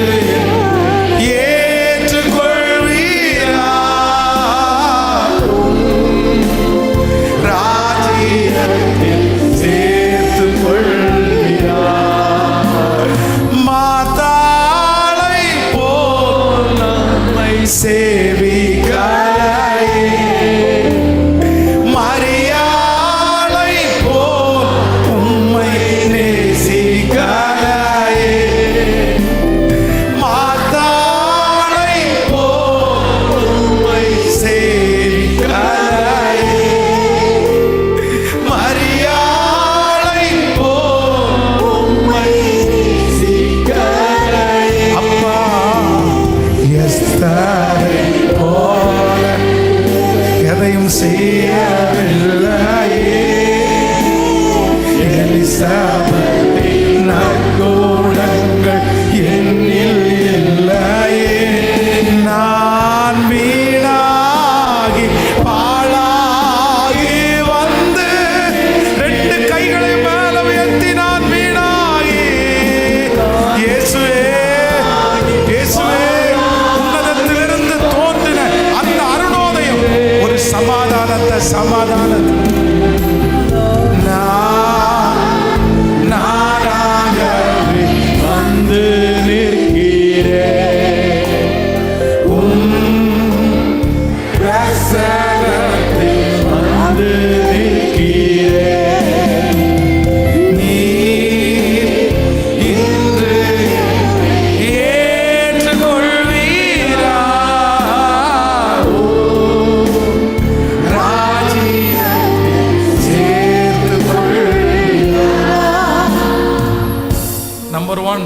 நம்பர் 1,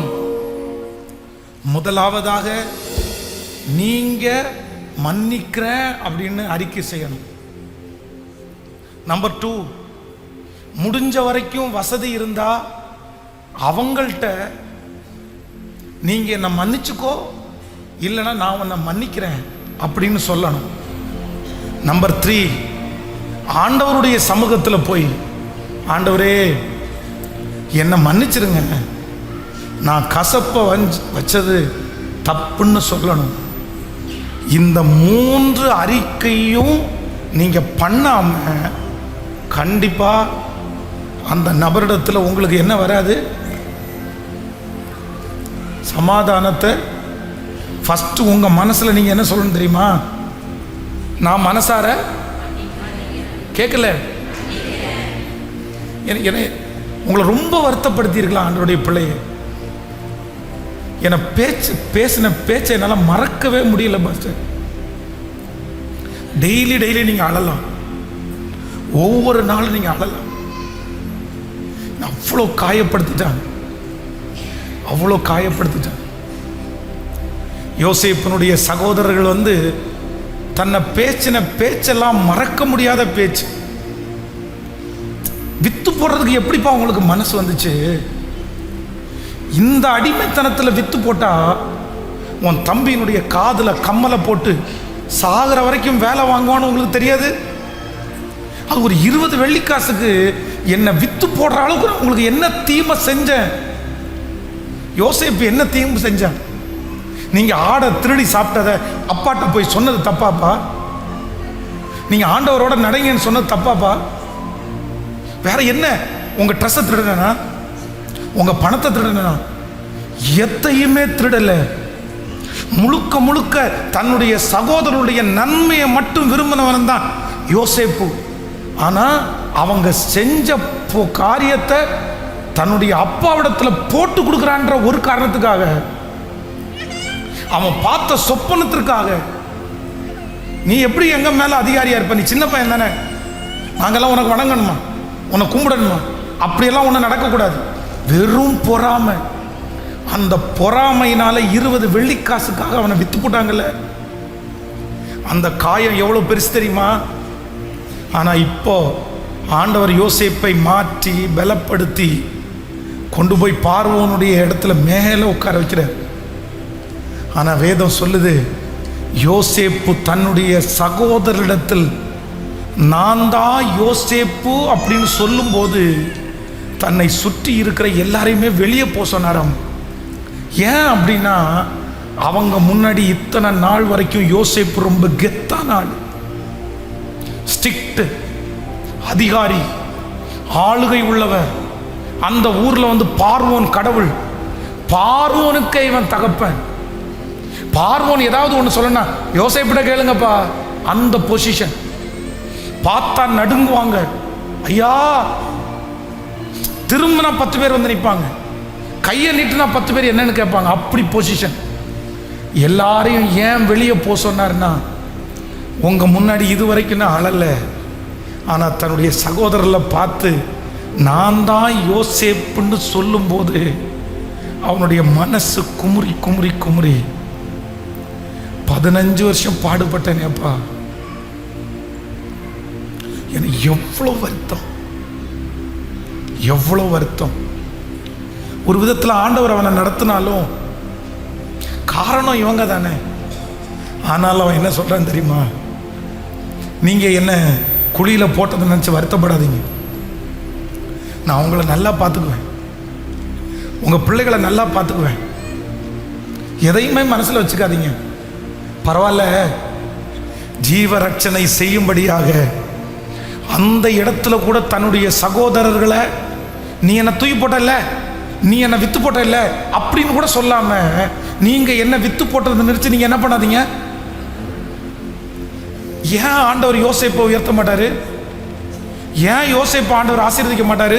முதலாவதாக நீங்க மன்னிக்கிறேன் அப்படின்னு அறிக்கை செய்யணும். நம்பர் 2, முடிஞ்ச வரைக்கும் வசதி இருந்தா அவங்கள்ட்ட நீங்க என்ன மன்னிச்சுக்கோ, இல்லைன்னா நான் உன்னை மன்னிக்கிறேன் அப்படின்னு சொல்லணும். நம்பர் 3, ஆண்டவருடைய சமூகத்தில் போய் ஆண்டவரே என்னை மன்னிச்சிருங்க, நான் கசப்பை வச்சது தப்புன்னு சொல்லணும். இந்த 3 அறிக்கையும் நீங்க பண்ணாம கண்டிப்பா அந்த நபரிடத்தில் உங்களுக்கு என்ன வராது? சமாதானத்தை. ஃபர்ஸ்ட் உங்க மனசுல நீங்க என்ன சொல்லணும் தெரியுமா? நான் மனசார கேட்கல, உங்களை ரொம்ப வருத்தப்படுத்தி இருக்கலாம் ஆண்டவருடைய பிள்ளைய. என பேசின பேச்சை என்னால் மறக்கவே முடியல பாஸ்டர். டெய்லி நீங்க அழலாம், ஒவ்வொரு நாளும் நீங்க அழலாம். அவ்வளோ காயப்படுத்திட்டாங்க. யோசேப்பினுடைய சகோதரர்கள் தன்னை பேச்சின பேச்செல்லாம் மறக்க முடியாத பேச்சு. வித்து போடுறதுக்கு எப்படிப்பா உங்களுக்கு மனசு வந்துச்சு? இந்த அடிமைத்தனத்தில் வித்து போட்டா உன் தம்பியினுடைய காதுல கம்மலை போட்டு சாகிற வரைக்கும் வேலை வாங்குவான்னு உங்களுக்கு தெரியாது? அது ஒரு 20 வெள்ளிக்காசுக்கு என்ன வித்து போடுற அளவுக்கு நான் உங்களுக்கு என்ன தீமை செஞ்சேன்? யோசேப்பு என்ன தீமை செஞ்சான்? நீங்க ஆடை திருடி சாப்பிட்டத அப்பாட்ட போய் சொன்னது தப்பாப்பா? நீங்க ஆண்டவரோட நடங்கன்னு சொன்னது தப்பாப்பா? வேற என்ன? உங்க ட்ரெஸ்ஸை திருடனா, உங்க பணத்தை திருடனா? எத்தையுமே திருடல. முழுக்க தன்னுடைய சகோதரனுடைய நன்மையை மட்டும் விரும்பினவன் தான் யோசேப்பு. ஆனா அவங்க செஞ்ச காரியத்தை தன்னுடைய அப்பாவிடத்தில் போட்டு கொடுக்குறான்ற ஒரு காரணத்துக்காக, அவன் பார்த்த சொப்பனத்திற்காக. நீ எப்படி எங்க மேல அதிகாரியா இருப்ப? நீ சின்ன பையன் தானே, நாங்கெல்லாம் உனக்கு வணங்கணுமா, உன்னை கும்பிடணுமா? அப்படியெல்லாம் ஒன்றும் நடக்கக்கூடாது. வெறும் பொறாமை. அந்த பொறாமையினால 20 வெள்ளிக்காசுக்காக அவனை வித்து போட்டாங்கல்ல. அந்த காயம் எவ்வளவு பெருசு தெரியுமா? ஆனா இப்போ ஆண்டவர் யோசேப்பை மாற்றி பலப்படுத்தி கொண்டு போய் பார்வோனுடைய இடத்துல மேல உட்கார வைக்கிறார். ஆனா வேதம் சொல்லுது, யோசேப்பு தன்னுடைய சகோதரிடத்தில் நான் தான் யோசேப்பு அப்படின்னு சொல்லும் போது தன்னை சுற்றி இருக்கிற எல்லாரையுமே வெளியே போக சொன்னாராம். ஏன் அப்படின்னா, அவங்க முன்னாடி இத்தனை நாள் வரைக்கும் யோசேப்பு ரொம்ப கெத்தான ஆள், ஸ்ட்ரிக்ட் அதிகாரி, ஆளுகை உள்ளவர். அந்த ஊர்ல பார்வோன் கடவுள், பார்வோனுக்கு இவன் தகப்பன். பார்வோன் ஏதாவது ஒன்று சொல்லனா யோசேப்பிட கேளுங்கப்பா. அந்த பொசிஷன் பார்த்தா நடுங்குவாங்க. ஐயா, திரும்பினா 10 பேர் நிற்பாங்க, கையை நீட்டுனா 10 பேர் என்னன்னு கேட்பாங்க. அப்படி பொசிஷன். எல்லாரையும் ஏன் வெளியே போக சொன்னார்னா, உங்க முன்னாடி இதுவரைக்கும் நான் அழல, ஆனா தன்னுடைய சகோதரர்களை பார்த்து நான் தான் யோசேப்புன்னு சொல்லும் போது அவனுடைய மனசு குமுறி 15 வருஷம் பாடுபட்டேனேப்பா, எனக்கு எவ்வளவு வருத்தம். ஒரு விதத்தில் ஆண்டவர் அவனை நடத்தினாலும் காரணம் இவங்க தானே. ஆனாலும் அவன் என்ன சொல்றான் தெரியுமா? நீங்க என்ன குழியில போட்டதை நினைச்சு வருத்தப்படாதீங்க, நான் உங்களை நல்லா பார்த்துக்குவேன், உங்க பிள்ளைகளை நல்லா பார்த்துக்குவேன், எதையுமே மனசுல வச்சுக்காதீங்க, பரவாயில்ல. ஜீவ ரட்சணை செய்யும்படியாக அந்த இடத்துல கூட தன்னுடைய சகோதரர்களை நீ என்ன தூக்கி போட்டல, நீ என்ன வித்து போட்டல அப்படின்னு கூட சொல்லாம, நீங்க என்ன வித்து போட்டதை நினைச்சு நீங்க என்ன பண்ணாதீங்க. ஏன் ஆண்டவர் யோசேப்பை உயர்த்த மாட்டாரு? ஏன் யோசேப்பை ஆண்டவர் ஆசீர்வதிக்க மாட்டாரு?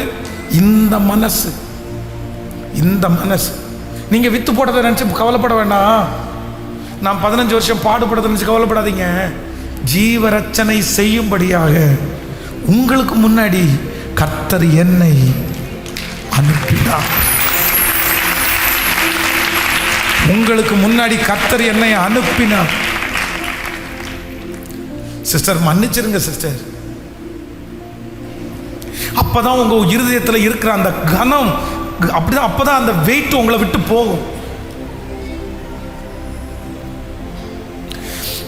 இந்த மனசு. நீங்க வித்து போட்டதை நினைச்சு கவலைப்பட வேண்டாம். நான் 15 வருஷம் பாடுபடுறதை நினைச்சு கவலைப்படாதீங்க. ஜீவ ரட்சணை செய்யும்படியாக உங்களுக்கு முன்னாடி கர்த்தர் என்னை அனுப்பினார். உங்களுக்கு முன்னாடி கர்த்தர் என்னை அனுப்பினார். சிஸ்டர் மன்னிச்சிருங்க சிஸ்டர். அப்பதான் உங்க இருதயத்தில் இருக்கிற அந்த கனம் அப்படிதான், அப்பதான் அந்த வெயிட் உங்களை விட்டு போகும்.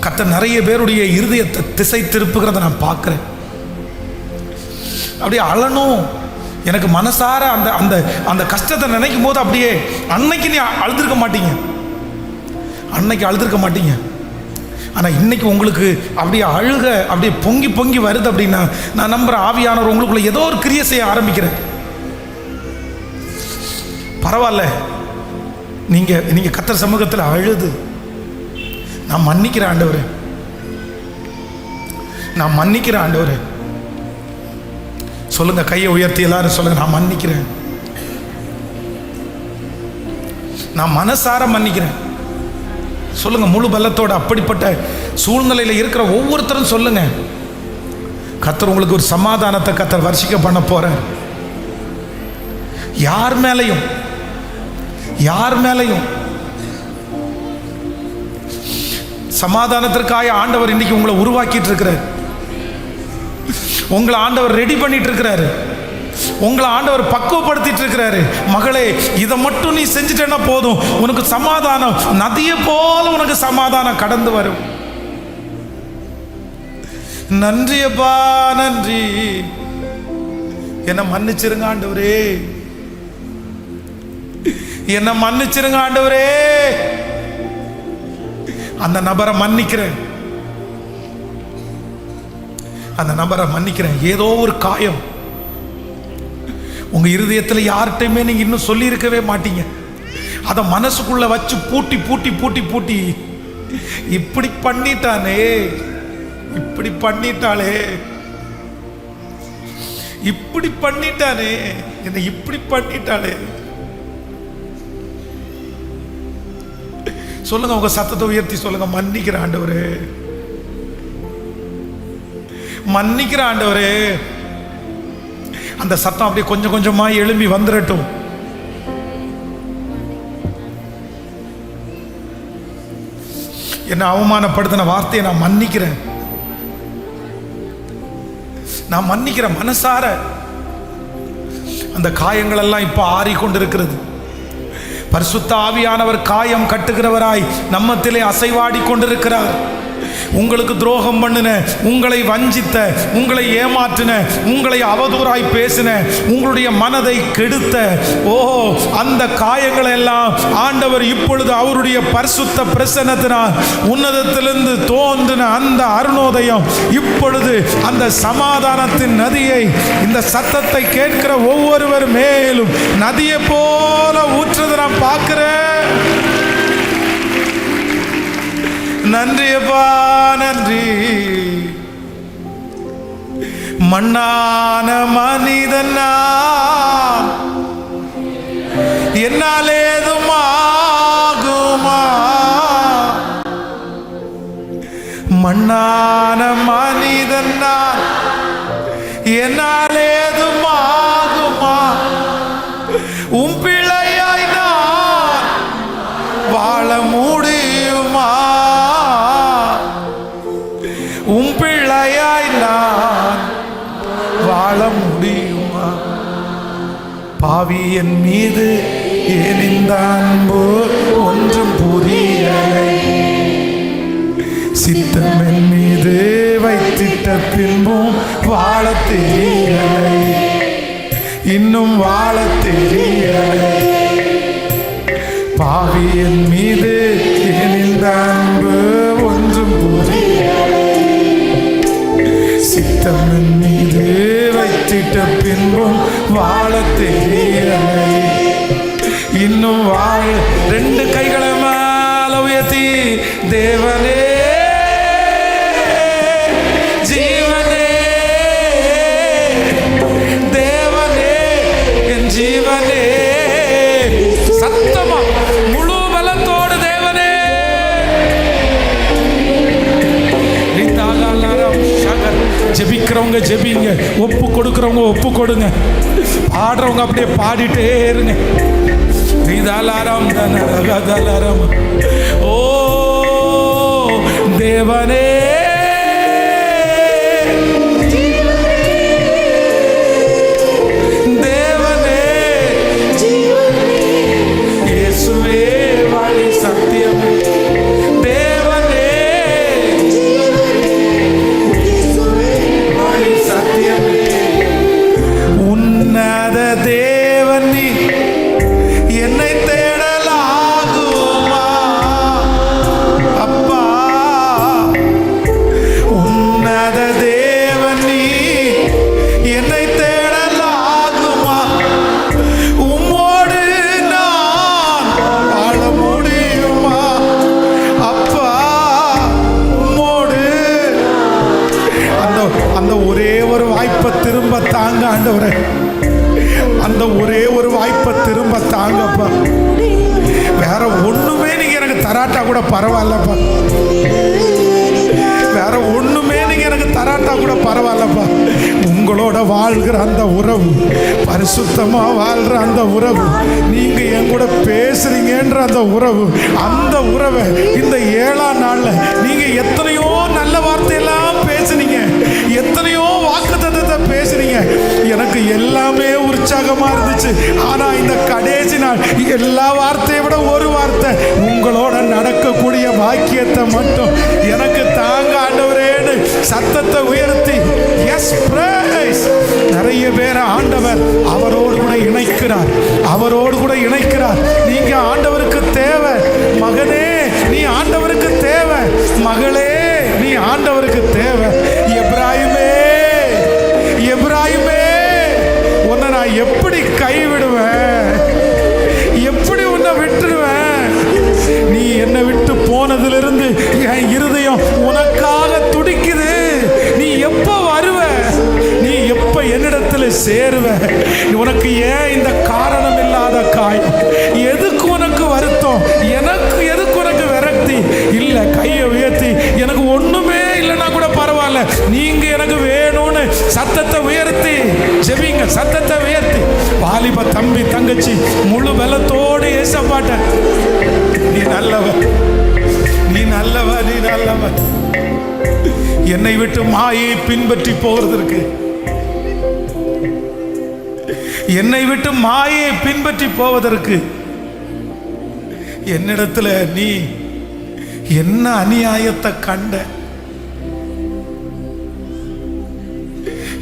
கர்த்தர் நிறைய பேருடைய இருதயத்தை திசை திருப்புகிறத நான் பார்க்கிறேன். அப்படியே அழணும். எனக்கு மனசார அந்த அந்த அந்த கஷ்டத்தை நினைக்கும் போது அப்படியே அன்னைக்கு நீ அழுதுருக்க மாட்டீங்க, அன்னைக்கு அழுதுருக்க மாட்டீங்க. ஆனால் இன்னைக்கு உங்களுக்கு அப்படியே அழுக அப்படியே பொங்கி பொங்கி வருது அப்படின்னா நான் நம்புகிறேன் ஆவியானவர் உங்களுக்குள்ள ஏதோ ஒரு கிரியை செய்ய ஆரம்பிக்கிறேன். பரவாயில்ல, நீங்க கர்த்தர் சமூகத்தில் அழுது நான் மன்னிக்கிறேன் ஆண்டவரே, நான் மன்னிக்கிறேன் ஆண்டவரே சொல்லுங்க. கையை உயர்த்தி எல்லாரும் சொல்லுங்க, நான் மன்னிக்கிறேன், நான் மனசார மன்னிக்கிறேன் சொல்லுங்க முழு பலத்தோட. அப்படிப்பட்ட சூழ்நிலையில் இருக்கிற ஒவ்வொருத்தரும் சொல்லுங்க. கர்த்தர் உங்களுக்கு ஒரு சமாதானத்தை கர்த்தர் வர்ஷிக்க பண்ண போறார். யார் மேலையும் சமாதானத்திற்காக ஆண்டவர் இன்னைக்கு உங்களை உருவாக்கிட்டு இருக்கிறார். உங்களை ஆண்டவர் ரெடி பண்ணிட்டு இருக்கிறாரு. உங்களை ஆண்டவர் பக்குவப்படுத்திட்டு இருக்கிறாரு. மகளே, இதை மட்டும் நீ செஞ்சுட்டேன்னா போதும், உனக்கு சமாதானம் நதியை போல உனக்கு சமாதானம் கடந்து வரும். நன்றியப்பா, நன்றி. என்ன மன்னிச்சிருங்க ஆண்டவரே, என்ன மன்னிச்சிருங்க ஆண்டவரே. அந்த நபரை மன்னிக்கிறேன், அந்த நபரை மன்னிக்கிறேன். ஏதோ ஒரு காயம் உங்க இருதயத்தில் யார்கிட்டையுமே நீங்க இன்னும் சொல்லி இருக்கவே மாட்டீங்க. அதை மனசுக்குள்ள வச்சு பூட்டி பூட்டி பூட்டி பூட்டி இப்படி பண்ணிட்டானே, இப்படி பண்ணிட்டாளே, இப்படி பண்ணிட்டானே, என்னை இப்படி பண்ணிட்டாளே. சொல்லுங்க, உங்க சத்தத்தை உயர்த்தி சொல்லுங்க, மன்னிக்கிற ஆண்டவரே, மன்னிக்கிற ஆண்டவரே. அந்த சத்தம் அப்படியே கொஞ்சம் கொஞ்சமா எழும்பி வந்துடட்டும். என்ன அவமானப்படுத்தின வார்த்தையை நான் மன்னிக்கிறேன், நான் மன்னிக்கிறேன் மனசார. அந்த காயங்கள் எல்லாம் இப்ப ஆறிக்கொண்டிருக்கிறது. பரிசுத்த ஆவியானவர் காயம் கட்டுகிறவராய் நம்மத்திலே அசைவாடி கொண்டிருக்கிறார். உங்களுக்கு துரோகம் பண்ணின, உங்களை வஞ்சித்த, உங்களை ஏமாற்றின, உங்களை அவதூறாய் பேசின, உங்களுடைய மனதை கெடுத்த அந்த காயங்களை எல்லாம் ஆண்டவர் இப்பொழுது அவருடைய பரிசுத்த பிரசன்னத்தினால் உன்னதத்திலிருந்து தோன்றின அந்த அருணோதயம் இப்பொழுது அந்த சமாதானத்தின் நதியை இந்த சத்தத்தை கேட்கிற ஒவ்வொருவர் மேலும் நதியை போல ஊற்றுறதை நான் பார்க்கிறேன். நன்றியப்பா, நன்றி. மண்ணான மனிதன் நான், என்னால் ஏதும் ஆகுமா? மண்ணான மனிதன் நான், என்னால் ஏதும் ஆகுமா? உன் பிள்ளையாய் நான் வாழ முடியுமா? உன் பிள்ளையாய் நான் வாழ முடியுமா? பாவி என் மீது ஏன் இந்த அன்பு ஒன்றும் புரியலை. சித்தம் என் மீது வைத்திட்ட பின்பும் வாழ தெரியலை, இன்னும் வாழ தெரியலை. பாவி என் மீது ஏன் இந்த அன்பு ஒன்றும் புரியலை. சித்தம் என் மீது வைத்திட்ட பின்பும் வாழ தெரியலை, இன்னும் வாழ. ரெண்டு கைகளை மேல உயர்த்தி, தேவனே ஜீவனே, தேவனே என் ஜீவனே. சத்தமா முழு பலத்தோடு தேவனே. ஜெபிக்கிறவங்க ஜெபிங்க, ஒப்பு கொடுக்கிறவங்க ஒப்பு கொடுங்க, பாடுறவங்க அப்படியே பாடிட்டே இருங்க. ரிதலரம் தனரகதலரம். ஓ தேவனே, தேவனே, இயேசுவே வழி சத்தியம், தேவனே வழி சத்தியம், உன்னத தேவன் நீ, என்னை தேடலாகுமா அப்பா, உன்னத தேவன் நீ, என்னை தேடலாகுமா, உம்மோடு நான் வாழ முடியுமா அப்பா, உம்மோடு. அந்த ஒரே ஒரு வாய்ப்பை திரும்ப தாங்க ஆண்டவரே, அந்த ஒரே ஒரு வாய்ப்பை திரும்ப தாங்கப்பா. வேற ஒண்ணுமே நீங்க எனக்கு தராட்டா கூட பரவாயில்லப்பா, வேற ஒண்ணுமே நீங்க எனக்கு தராட்டா கூட பரவாயில்லப்பா. உங்களோட வாழ்கிற அந்த உறவு, பரிசுத்தமா வாழ்ற அந்த உறவு, நீங்க என் கூட பேசுறீங்கன்ற அந்த உறவு, அந்த உறவை இந்த 7ஆம் நாள்ல நீங்க எத்தனையோ நல்ல வார்த்தையெல்லாம் பேசுனீங்க, எத்தனையோ வாக்குத்தத்தத்தை பேசுறீங்க, எனக்கு எல்லாமே உற்சாகமா இருந்துச்சு. ஆனா இந்த கடைசி நாள் எல்லா வார்த்தையை விட ஒரு வார்த்தை, உங்களோட நடக்கக்கூடிய வாக்கியத்தை மட்டும் எனக்கு தாங்க ஆண்டவரேன்னு சத்தத்தை உயர்த்தி எஸ் பிரைஸ். நிறைய பேர் ஆண்டவர் அவரோடு கூட இணைக்கிறார், அவரோடு கூட இணைக்கிறார். நீங்க ஆண்டவருக்கு தேவை மகனே, நீ ஆண்டவருக்கு தேவை மகளே, நீ ஆண்டவருக்கு தேவை. எப்ராயிமே, எப்ராயிமே, உன்னை நான் எப்படி கைவிடுவேன், எப்படி உன்னை விட்டுருவேன்? நீ என்னை விட்டு போனதிலிருந்து என் இருதயம் உனக்காக துடிக்குது. நீ எப்ப வருவ, நீ எப்ப என்னிடத்துல சேருவ? உனக்கு ஏன் இந்த காரணம் இல்லாத காயம்? எதுக்கு உனக்கு வருத்தம்? எனக்கு எதுக்கு உனக்கு விரக்தி? இல்ல, கையை உயர்த்தி எனக்கு ஒண்ணுமே இல்லைன்னா கூட பரவாயில்ல, நீங்க எனக்கு வேணும்னு சத்தத்தை உயர்த்தி ஜெபிங்க, சத்தத்தை உயர்த்தி. வாலிப தம்பி தங்கச்சி முழு பலத்தோடு ஏசப்பாட்ட, நீ நல்லவன், நீ நல்லவன், நீ நல்லவன். என்னை விட்டு மாயை பின்பற்றி போகிறதற்கு, என்னை விட்டு மாயை பின்பற்றி போவதற்கு என்னிடத்துல நீ என்ன அநியாயத்தை கண்ட?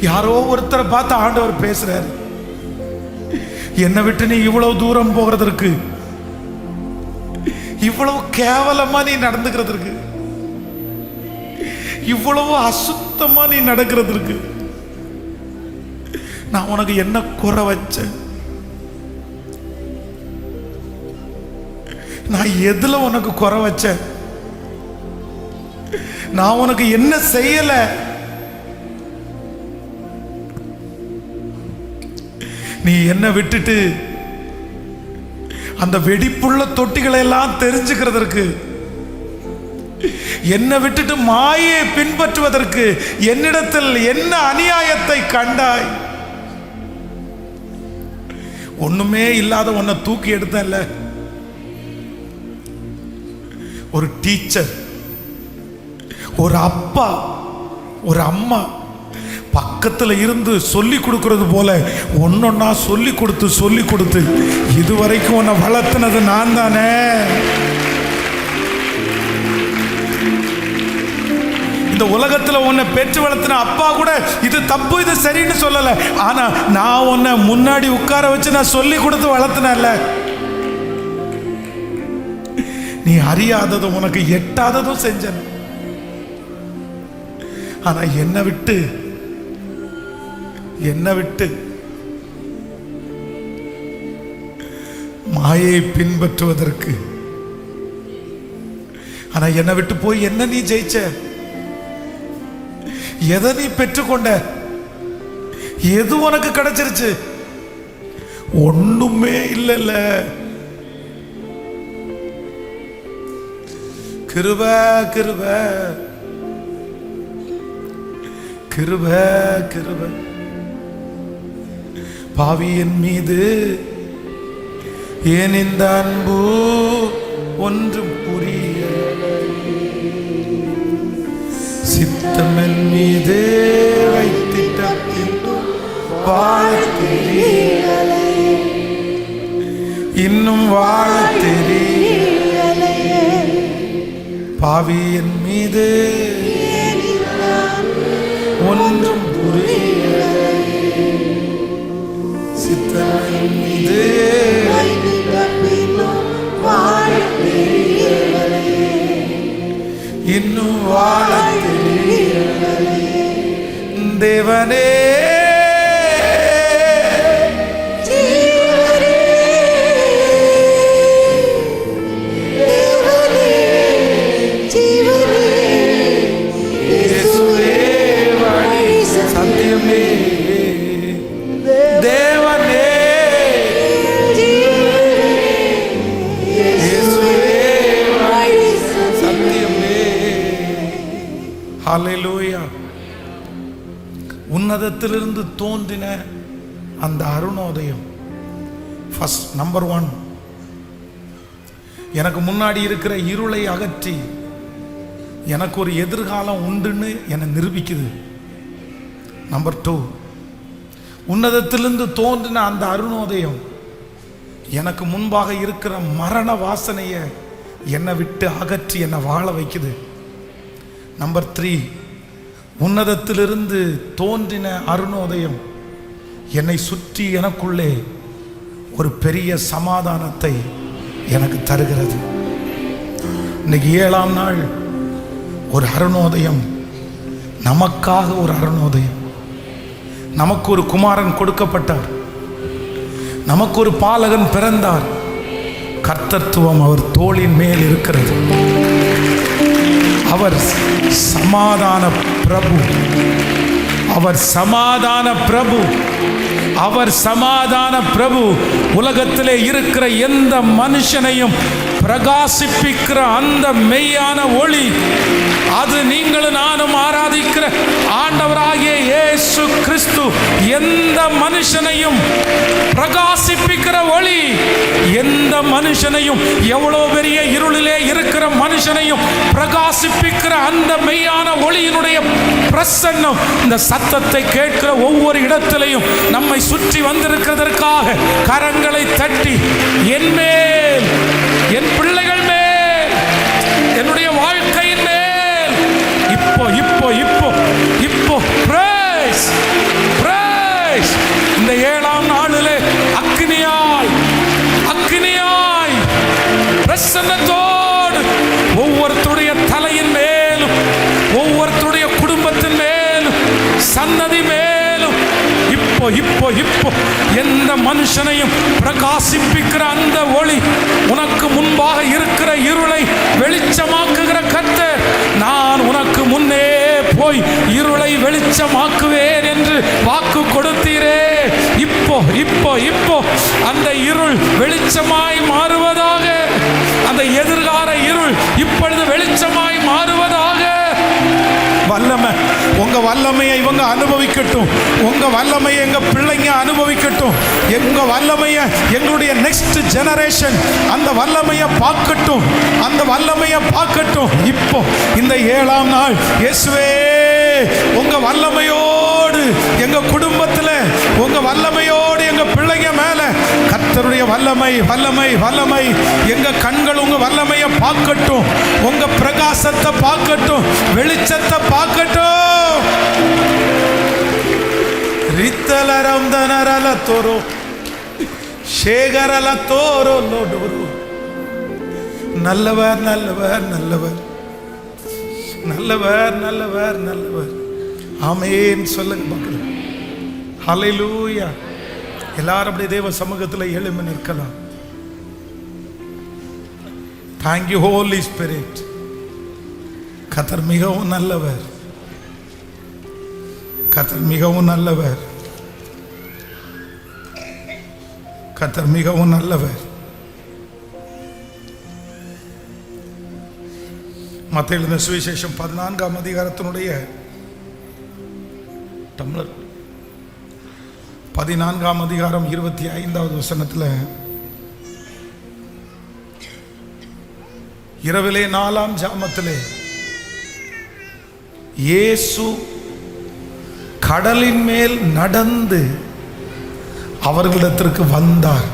யாரோ ஒருத்தரை பார்த்து ஆண்டவர் பேசுறாரு, என்னை விட்டு நீ இவ்வளவு தூரம் போகிறதற்கு, இவ்வளவு கேவலமா நீ நடந்துக்கிறதுக்கு, இவ்வளவு அசுத்தமா நீ நடக்கிறதுக்கு நான் உனக்கு என்ன குறை வச்சேன்? நான் எதுல உனக்கு குறை வச்சேன்? நான் உனக்கு என்ன செய்யல? நீ என்ன விட்டுட்டு அந்த வெடிப்புள்ள தொட்டிகளை எல்லாம் தெரிஞ்சுக்கிறதற்கு, என்னை விட்டுட்டு மாயை பின்பற்றுவதற்கு என்னிடத்தில் என்ன அநியாயத்தை கண்டாய்? ஒண்ணுமே இல்லாத உன்னை தூக்கி எடுத்தல்ல. ஒரு டீச்சர், ஒரு அப்பா, ஒரு அம்மா பக்கத்துல இருந்து சொல்லி கொடுக்கிறது போல ஒன்னொன்னா சொல்லி கொடுத்து இதுவரைக்கும் உன்னை வளர்த்துனது நான் தானே. இந்த உலகத்துல உன்னை பெற்று வளர்த்தின அப்பா கூட இது தப்பு இது சரின்னு சொல்லல. ஆனா நான் உன்னை முன்னாடி உட்கார வச்சு நான் சொல்லி கொடுத்து வளர்த்தினல்ல. நீ அறியாததும் உனக்கு எட்டாததும் செஞ்சன. ஆனா என்னை விட்டு மாயை பின்பற்றுவதற்கு, ஆனா என்னை விட்டு போய் என்ன நீ ஜெயிச்ச? எதை நீ பெற்றுக்கொண்ட? எது உனக்கு கிடைச்சிருச்சு? ஒண்ணுமே இல்லைல்ல. கிருபை கிருபை கிருபை கிருபை. பாவியின் மீது ஏன் இந்த அன்பு ஒன்றும் புரிய சித்தமன் மீது வைத்திட்ட வாழ தெரியலை, இன்னும் வாழ தெரியலை. பாவியின் மீது ஒன்றும் புரியலை, சித்தமன் மீது இன்னும் வாழ தெரியலை. தேவனே ஹல்லேலூயா. உன்னதத்திலிருந்து தோன்றின அந்த அருணோதயம். ஃபர்ஸ்ட் நம்பர் 1, எனக்கு முன்னாடி இருக்கிற இருளை அகற்றி எனக்கு ஒரு எதிர்காலம் உண்டுன்னு என்னை நிரூபிக்குது. நம்பர் 2, உன்னதத்திலிருந்து தோன்றின அந்த அருணோதயம் எனக்கு முன்பாக இருக்கிற மரண வாசனையை என்னை விட்டு அகற்றி என்னை வாழ வைக்குது. நம்பர் 3, உன்னதத்திலிருந்து தோன்றின அருணோதயம் என்னை சுற்றி எனக்குள்ளே ஒரு பெரிய சமாதானத்தை எனக்கு தருகிறது. இன்னைக்கு 7ஆம் நாள் ஒரு அருணோதயம், நமக்காக ஒரு அருணோதயம். நமக்கு ஒரு குமாரன் கொடுக்கப்பட்டார், நமக்கு ஒரு பாலகன் பிறந்தார். கர்த்தத்துவம் அவர் தோளின் மேல் இருக்கிறது. அவர் சமாதான பிரபு, அவர் சமாதான பிரபு, அவர் சமாதான பிரபு. உலகத்திலே இருக்கிற எந்த மனுஷனையும் பிரகாசிப்பிக்கிற அந்த மெய்யான ஒளி, அது நீங்களும் நானும் ஆராதிக்கிற ஆண்டவராகிய இயேசு கிறிஸ்து. எந்த மனுஷனையும் பிரகாசிப்பிக்கிற ஒளி, எந்த மனுஷனையும், எவ்வளவு பெரிய இருளிலே இருக்கிற மனுஷனையும் பிரகாசிப்பிக்கிற அந்த மெய்யான ஒளியினுடைய பிரசன்னம் இந்த சத்தத்தை கேட்கிற ஒவ்வொரு இடத்திலையும் நம்மை சுற்றி வந்திருக்கிறதற்காக கரங்களை தட்டி, என் மேல், என் பிள்ளைகள் மேல், என்னுடைய வாழ்க்கையின் மேல் இப்போ இப்போ இப்போ இப்போ praise, praise. இந்த 7ஆம் நாளிலே அக்கினியாய், அக்கினியாய் பிரசன்னத்தோடு ஒவ்வொருத்தருடைய தலையின் மேலும், ஒவ்வொருத்தருடைய குடும்பத்தின் மேலும், சன்னதி மேலும் இப்போ இப்போ இப்போ எந்த மனுஷனையும் பிரகாசிப்பிக்கிற அந்த ஒளி, உனக்கு முன்பாக இருக்கிற இருளை வெளிச்சமாக்குகிற கர்த்தர், நான் உனக்கு முன்னே போய் இருளை வெளிச்சமாக்குவேன் என்று வாக்கு கொடுத்தீரே. இப்போ இப்போ இப்போ அந்த இருள் வெளிச்சமாய் மாறுவதாக, அந்த எதிர்கால இருள் இப்பொழுது வெளிச்சமாய் மாறுவதாக. வல்லமை, உங்க வல்லமையை இவங்க அனுபவிக்கட்டும், உங்க வல்லமையை எங்க பிள்ளைங்க அனுபவிக்கட்டும், எங்க வல்லமையை எங்களுடைய நெக்ஸ்ட் ஜெனரேஷன் அந்த வல்லமையை பார்க்கட்டும், அந்த வல்லமையை பார்க்கட்டும். இப்போ இந்த 7ஆம் நாள் இயேசுவே, உங்க வல்லமையோடு எங்க குடும்பத்தில், உங்க வல்லமையோடு எங்க பிள்ளைங்க மேல கர்த்தருடைய வல்லமை, வல்லமை, வல்லமை. எங்க கண்கள் உங்க வல்லமையை பார்க்கட்டும், உங்க பிரகாசத்தை பார்க்கட்டும், வெளிச்சத்தை பார்க்கட்டும். ரித்தலரம் தனரல தோரோ சேகரல தோரோ லோடோரோ. நல்லவர், நல்லவர், நல்லவர், நல்லவர், நல்லவர், நல்லவர். ஆமென் சொல்லுங்க பார்க்கலாம். ஹல்லேலூயா. எல்லாரும் அப்படியே தேவ சமூகத்தில் எழும்பி நிற்கலாம். Thank you holy spirit. கர்த்தர் மிகவும் நல்லவர், கர்த்தர் மிகவும் நல்லவர், கர்த்தர் மிகவும் நல்லவர். மத்தேயு எழுதின சுவிசேஷம் 14ஆம் அதிகாரத்தினுடைய டம்ளர் 14ஆம் அதிகாரம் 25வது வசனத்தில் இரவிலே 4ஆம் ஜாமத்திலே இயேசு கடலின் மேல் நடந்து அவர்களிடத்திற்கு வந்தார்.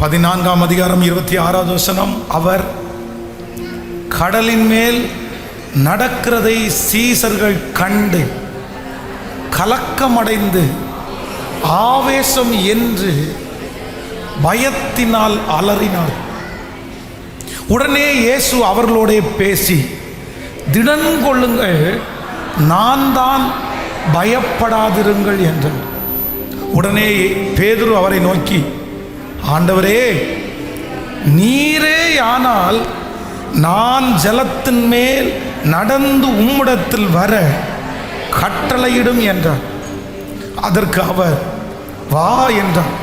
14ஆம் அதிகாரம் 26வது வசனம். அவர் கடலின் மேல் நடக்கிறதை சீசர்கள் கண்டு கலக்கமடைந்து ஆவேசம் என்று பயத்தினால் அலறினார். உடனே இயேசு அவர்களோட பேசி, திடன் கொள்ளுங்கள், நான் தான், பயப்படாதிருங்கள் என்றார். உடனே பேதுரு அவரை நோக்கி, ஆண்டவரே, நீரேயானால் நான் ஜலத்தின் மேல் நடந்து உம்மிடத்தில் வர கட்டளையிடும் என்றார். அதற்கு அவர், வா என்றார்.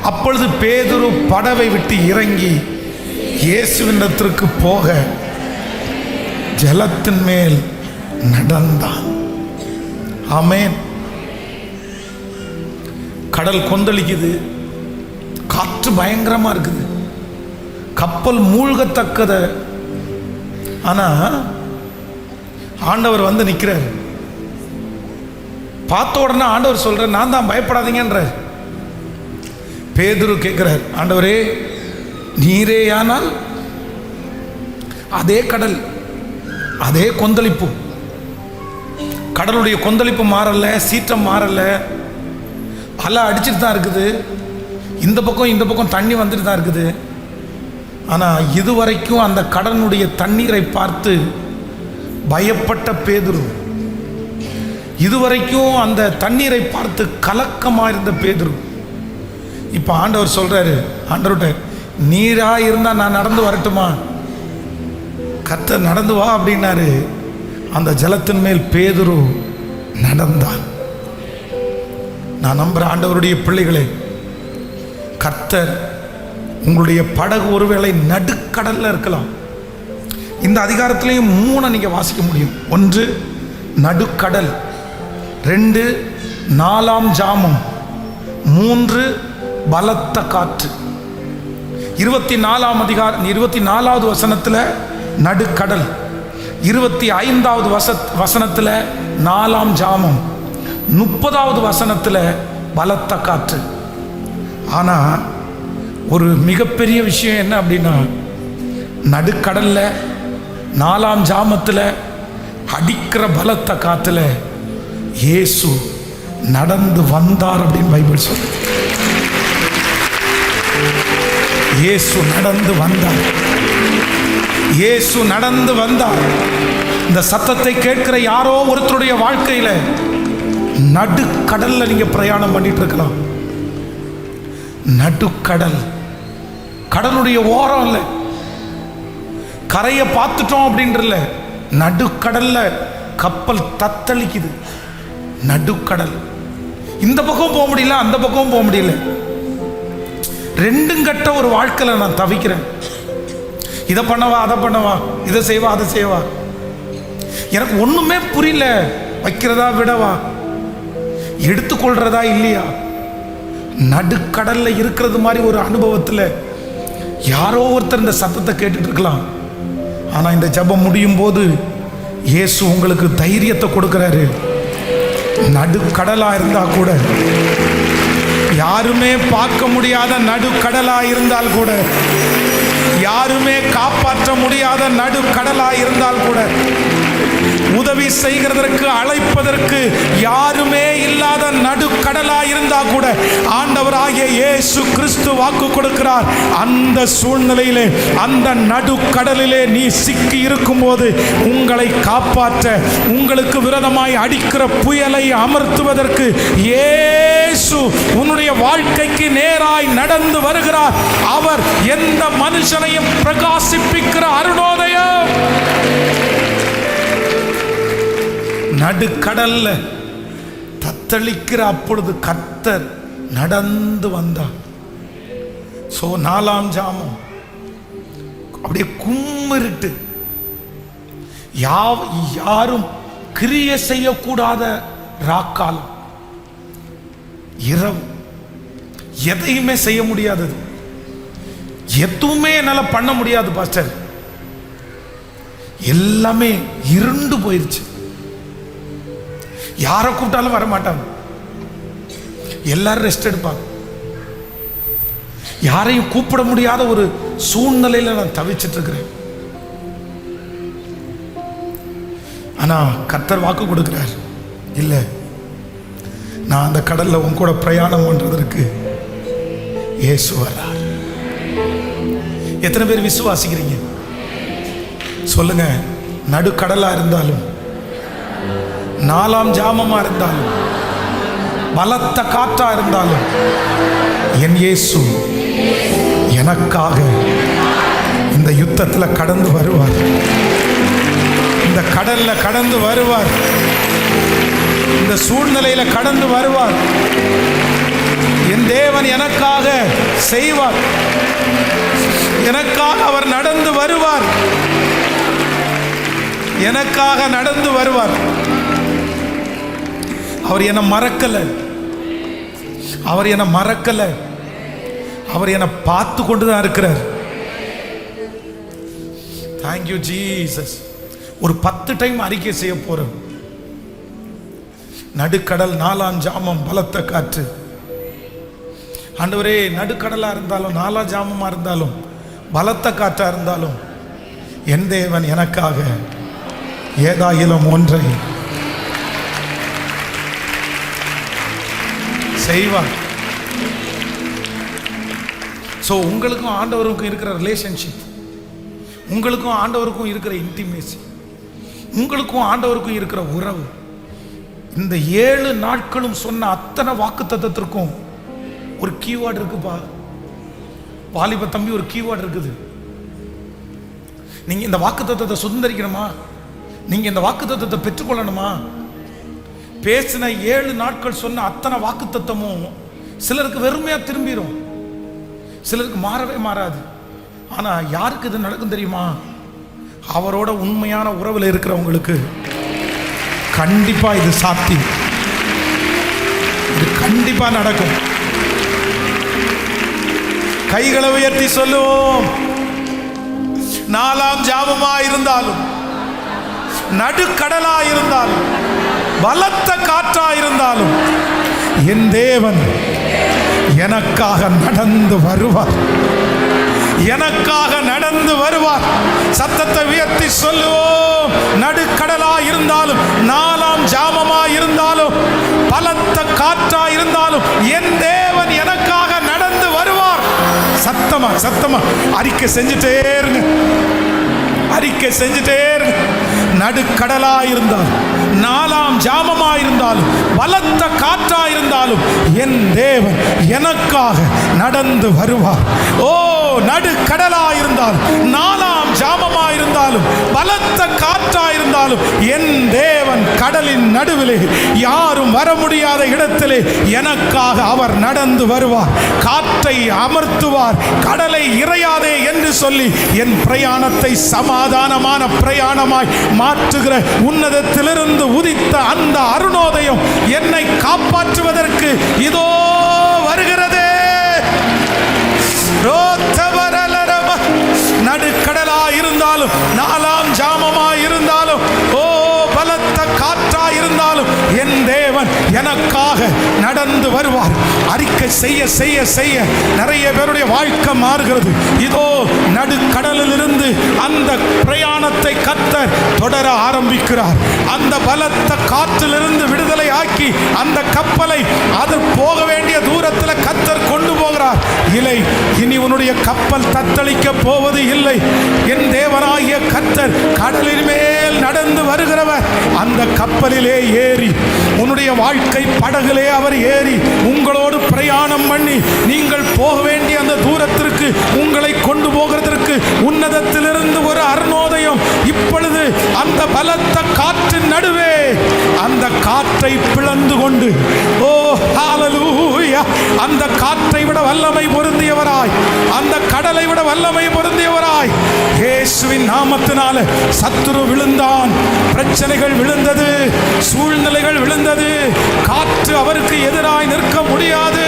அப்பொழுது பேதுரு படவை விட்டு இறங்கி இயேசுவினிடத்திற்கு போக ஜலத்தின் மேல் நடந்தான். ஆமென். கடல் கொந்தளிக்குது, காற்று பயங்கரமா இருக்குது, கப்பல் மூழ்கத்தக்கத. ஆனா ஆண்டவர் வந்து நிற்கிறார். பார்த்த உடனே ஆண்டவர் சொல்ற, நான் தான், பயப்படாதீங்கன்ற. பேதுரு கேட்கிறார், ஆண்டவரே, நீரேயானால். அதே கடல், அதே கொந்தளிப்பு, கடலுடைய கொந்தளிப்பு மாறல, சீற்றம் மாறல, அலை அடிச்சுட்டு தான் இருக்குது, இந்த பக்கம் தண்ணி வந்துட்டு தான் இருக்குது. ஆனால் இதுவரைக்கும் அந்த கடலுடைய தண்ணீரை பார்த்து பயப்பட்ட பேதுரு, இதுவரைக்கும் அந்த தண்ணீரை பார்த்து கலக்கமாக இருந்த பேதுரு, இப்போ ஆண்டவர் சொல்றாரு, ஆண்டவர்கிட்ட, நீரா இருந்தா நான் நடந்து வரட்டுமா? கர்த்தர் நடந்து வா அப்படின்னாரு. அந்த ஜலத்தின் மேல் பேதுரு நடந்தான். நான் நம்புறேன் ஆண்டவருடைய பிள்ளைகளே, கர்த்தர் உங்களுடைய படகு ஒருவேளை நடுக்கடல்ல இருக்கலாம். இந்த அதிகாரத்திலையும் 3 நீங்க வாசிக்க முடியும். 1 நடுக்கடல், 2 4ஆம் ஜாமம், 3 பலத்த காற்று. 24ஆம் அதிகாரம் 24வது வசனத்தில் நடுக்கடல், 25வது வசனத்தில் 4ஆம் ஜாமம், 30வது வசனத்தில் பலத்த காற்று. ஆனால் ஒரு மிகப்பெரிய விஷயம் என்ன அப்படின்னா, நடுக்கடல்ல 4ஆம் ஜாமத்தில் அடிக்கிற பலத்த காற்றுல இயேசு நடந்து வந்தார் அப்படின்னு பைபிள் சொல்லுது. இயேசு நடந்து வந்தார். இயேசு நடந்து வந்தார். இந்த சத்தத்தை கேட்கிற யாரோ ஒருத்தருடைய வாழ்க்கையில நடுக்கடல்ல நீங்க பிரயாணம் பண்ணிட்டு இருக்கலாம். நடுக்கடல், கடலுடைய ஓரம் இல்லை, கரையை பார்த்துட்டோம் அப்படின்றல, நடுக்கடல்ல கப்பல் தத்தளிக்குது. நடுக்கடல், இந்த பக்கம் போக முடியல, அந்த பக்கம் போக முடியல, ரெண்டும் கட்ட ஒரு வாழ்க்கையில் நான் தவிக்கிறேன். இதை பண்ணவா, அதை பண்ணவா, இதை செய்வா, அதை செய்வா, எனக்கு ஒண்ணுமே புரியல. வைக்கிறதா, விடவா, எடுத்துக்கொள்றதா, இல்லையா? நடுக்கடல்ல இருக்கிறது மாதிரி ஒரு அனுபவத்தில் யாரோ ஒருத்தர் இந்த சத்தத்தை கேட்டுட்டு இருக்கலாம். ஆனா இந்த ஜெபம் முடியும் போது இயேசு உங்களுக்கு தைரியத்தை கொடுக்கிறாரு. நடுக்கடலா இருந்தா கூட, யாருமே பார்க்க முடியாத நடுக்கடலா இருந்தால் கூட, யாருமே காப்பாற்ற முடியாத நடுக்கடலா இருந்தால் கூட, உதவி செய்கிறதற்கு அழைப்பதற்கு யாருமே இல்லாத நடுக்கடலா இருந்தா கூட, ஆண்டவராகிய இயேசு கிறிஸ்து வாக்கு கொடுக்கிறார், அந்த சூழ்நிலையிலே, அந்த நடுக்கடலிலே நீ சிக்கி இருக்கும் போது உங்களை காப்பாற்ற, உங்களுக்கு விரோதமாய் அடிக்கிற புயலை அமர்த்துவதற்கு இயேசு உன்னுடைய வாழ்க்கைக்கு நேராய் நடந்து வருகிறார். அவர் எந்த மனுஷனையும் பிரகாசிப்பிக்கிற அருணோதயம். நடுக்கடல்ல தத்தளிக்கிற அப்பொழுது கர்த்தர் நடந்து வந்தார். 4ஆம் ஜாமம் அப்படியே கும்மிருட்டு, யாரும் கிரியை செய்யக்கூடாத ராக்காலம், இரவு, எதையுமே செய்ய முடியாதது. எதுவுமே என்னால் பண்ண முடியாது பாஸ்டர், எல்லாமே இருண்டு போயிருச்சு. யாரை கூப்பிட்டாலும் வர மாட்டாங்க, எல்லாரும் ரெஸ்ட் எடுப்பாங்க. யாரையும் கூப்பிட முடியாத ஒரு சூழ்நிலையில நான் தவிச்சிட்டு இருக்கிறேன். ஆனா கர்த்தர் வாக்கு கொடுக்கிறார், இல்ல நான் அந்த கடல்ல உன் கூட பிரயாணம் பண்றதற்கு இயேசு வர்றார். எத்தனை பேர் விசுவாசிக்கிறீங்க சொல்லுங்க. நடுக்கடலா இருந்தாலும், நாலாம் ஜாமமா இருந்தாலும், பலத்த காற்றா இருந்தாலும், என் இயேசு எனக்காக இந்த யுத்தத்தில் கடந்து வருவார். இந்த கடல்ல கடந்து வருவார். இந்த சூழ்நிலையில கடந்து வருவார். என் தேவன் எனக்காக செய்வார். எனக்காக அவர் நடந்து வருவார். எனக்காக நடந்து வருவார். அவர் என்னை மறக்கல. அவர் என்னை மறக்கல. அவர் என்னை பார்த்து கொண்டுதான் இருக்கிறார். Thank you Jesus. ஒரு 10 டைம் அறிக்கை செய்ய போறோம். நடுக்கடல், நாலாம் ஜாமம், பலத்த காற்று. ஆண்டவரே, நடுக்கடலா இருந்தாலும், நாலா ஜாமமா இருந்தாலும், பலத்த காற்றா இருந்தாலும், என் தேவன் எனக்காக ஏதாயிலும் ஒன்றை செய்வார். ஸோ உங்களுக்கும் ஆண்டவருக்கும் இருக்கிற ரிலேஷன்ஷிப், உங்களுக்கும் ஆண்டவருக்கும் இருக்கிற இன்டிமேசி, உங்களுக்கும் ஆண்டவருக்கும் இருக்கிற உறவு, இந்த 7 நாட்களும் சொன்ன அத்தனை வாக்குத்தத்தத்திற்கும் ஒரு கீவேர்டு இருக்குப்பா. வாலிப தம்பி, ஒரு கீவேர்டு இருக்குது. நீங்க இந்த வாக்குத்தத்தத்தை சுதந்திரிக்கணுமா, நீங்க இந்த வாக்குத்தத்தத்தை பெற்றுக்கொள்ளணுமா, பேசின 7 நாட்கள் சொன்ன அத்தனை வாக்குத்தத்தமும் சிலருக்கு வெறுமையா திரும்பிடும், சிலருக்கு மாறவே மாறாது. ஆனா யாருக்கு இது நடக்கும் தெரியுமா? அவரோட உண்மையான உறவில் இருக்கிறவங்களுக்கு கண்டிப்பா இது சாத்தியம். இது கண்டிப்பா நடக்கும். கைகளை உயர்த்தி சொல்லுவோம். நாலாம் ஜாமமா இருந்தாலும், நடுக்கடலா இருந்தாலும், பலத்த காற்றா இருந்தாலும், என் தேவன் எனக்காக நடந்து வருவார். எனக்காக நடந்து வருவார். சத்தத்தை உயர்த்தி சொல்லுவோம். நடுக்கடலா இருந்தாலும், நாலாம் ஜாமமா இருந்தாலும், பலத்த காற்றா இருந்தாலும், என் தேவன் எனக்காக நடந்து வருவார். சத்தமா சத்தமா அறிக்கை செஞ்சுட்டே இருங்க. அறிக்கை செஞ்சுட்டே இருங்க. நடுக்கடலா இருந்தாலும், நாலாம் ஜாமமா இருந்தாலும், பலத்த காற்றா இருந்தாலும், என் தேவன் எனக்காக நடந்து வருவார். ஓ, நடுக்கடலா இருந்தாலும், நாலாம் ஜாமமா இருந்தாலும், பலத்த காற்றா இருந்தாலும், என் தேவன் கடலின் நடுவிலே யாரும் வர முடியாத இடத்திலே எனக்காக அவர் நடந்து வருவார். காற்றை அமர்த்துவார். கடலை இறையாதே என்று சொல்லி என் பிரயாணத்தை சமாதானமான பிரயாணமாய் மாற்றுகிற உன்னதத்திலிருந்து உதித்த அந்த அருணோதயம் என்னை காப்பாற்றுவதற்கு இதோ வருகிறதே. நடுக்கடலா இருந்தாலும், நாலாம் ஜாமமா இருந்தாலும், ஓ பலத்த காற்றா இருந்தாலும், என் தேவன் எனக்காக நடந்து வருவார். அறிக்கை செய்ய செய்ய செய்ய நிறைய பேருடைய வாழ்க்கை மாறுகிறது. இதோ நடுக்கடலில் இருந்து அந்த பிரயாணத்தை கர்த்தர் தொடர ஆரம்பிக்கிறார். அந்த பலத்த காற்றிலிருந்து விடுதலை ஆக்கி அந்த கப்பலை அது போக வேண்டிய தூரத்தில் கர்த்தர் கொண்டு போகிறார். இல்லை, இனி உன்னுடைய கப்பல் தத்தளிக்க போவது இல்லை. என் தேவனாகிய கர்த்தர் கடலின் மேல் நடந்து வருகிறவர். அந்த கப்பலிலே ஏறி, உன்னுடைய வாழ்க்கை படகிலே அவர் ஏறி உங்களோடு பிரயாணம் பண்ணி நீங்கள் போக வேண்டிய அந்த தூரத்திற்கு உங்களை கொண்டு போகிறதற்கு உன்னதத்திலிருந்து ஒரு அருணோதயம் இப்பொழுது அந்த பலத்த காற்றின் நடுவே அந்த காற்றை பிளந்து கொண்டு, ஓ ஹல்லேலூயா, அந்த காற்றை விட வல்லமை பொருந்தியவராய், அந்த கடலை விட வல்லமை பொருந்தியவராய் இயேசுவின் நாமத்தினால சத்துரு விழுந்தான். பிரச்சனைகள் விழுந்தது, சூழ்நிலைகள் விழுந்தது. காற்று அவருக்கு எதிராய் நிற்க முடியாது.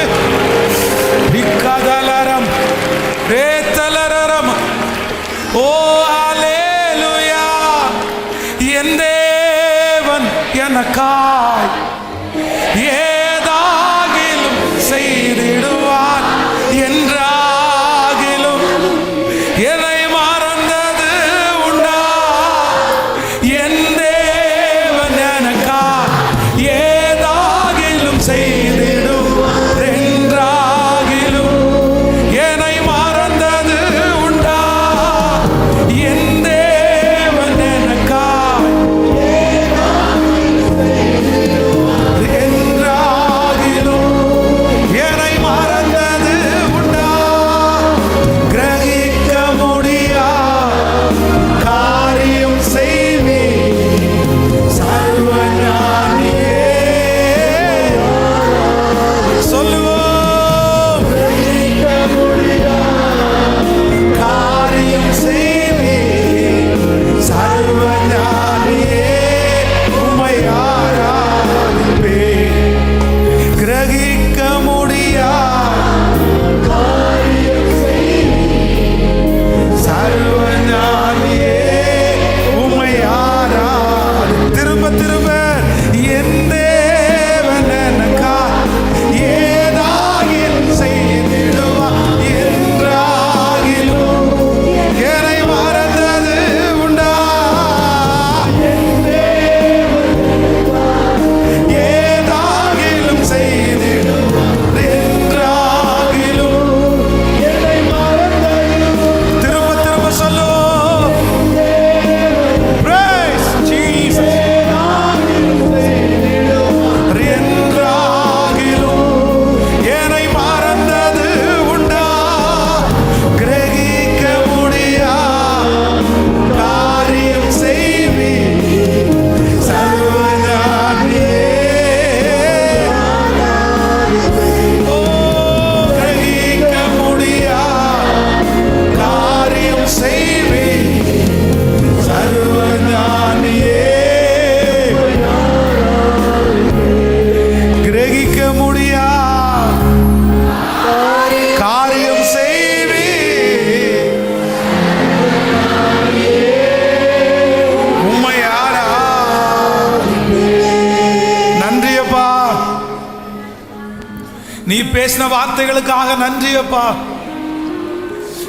பேசின வார்த்தைகளுக்காக நன்றி அப்பா.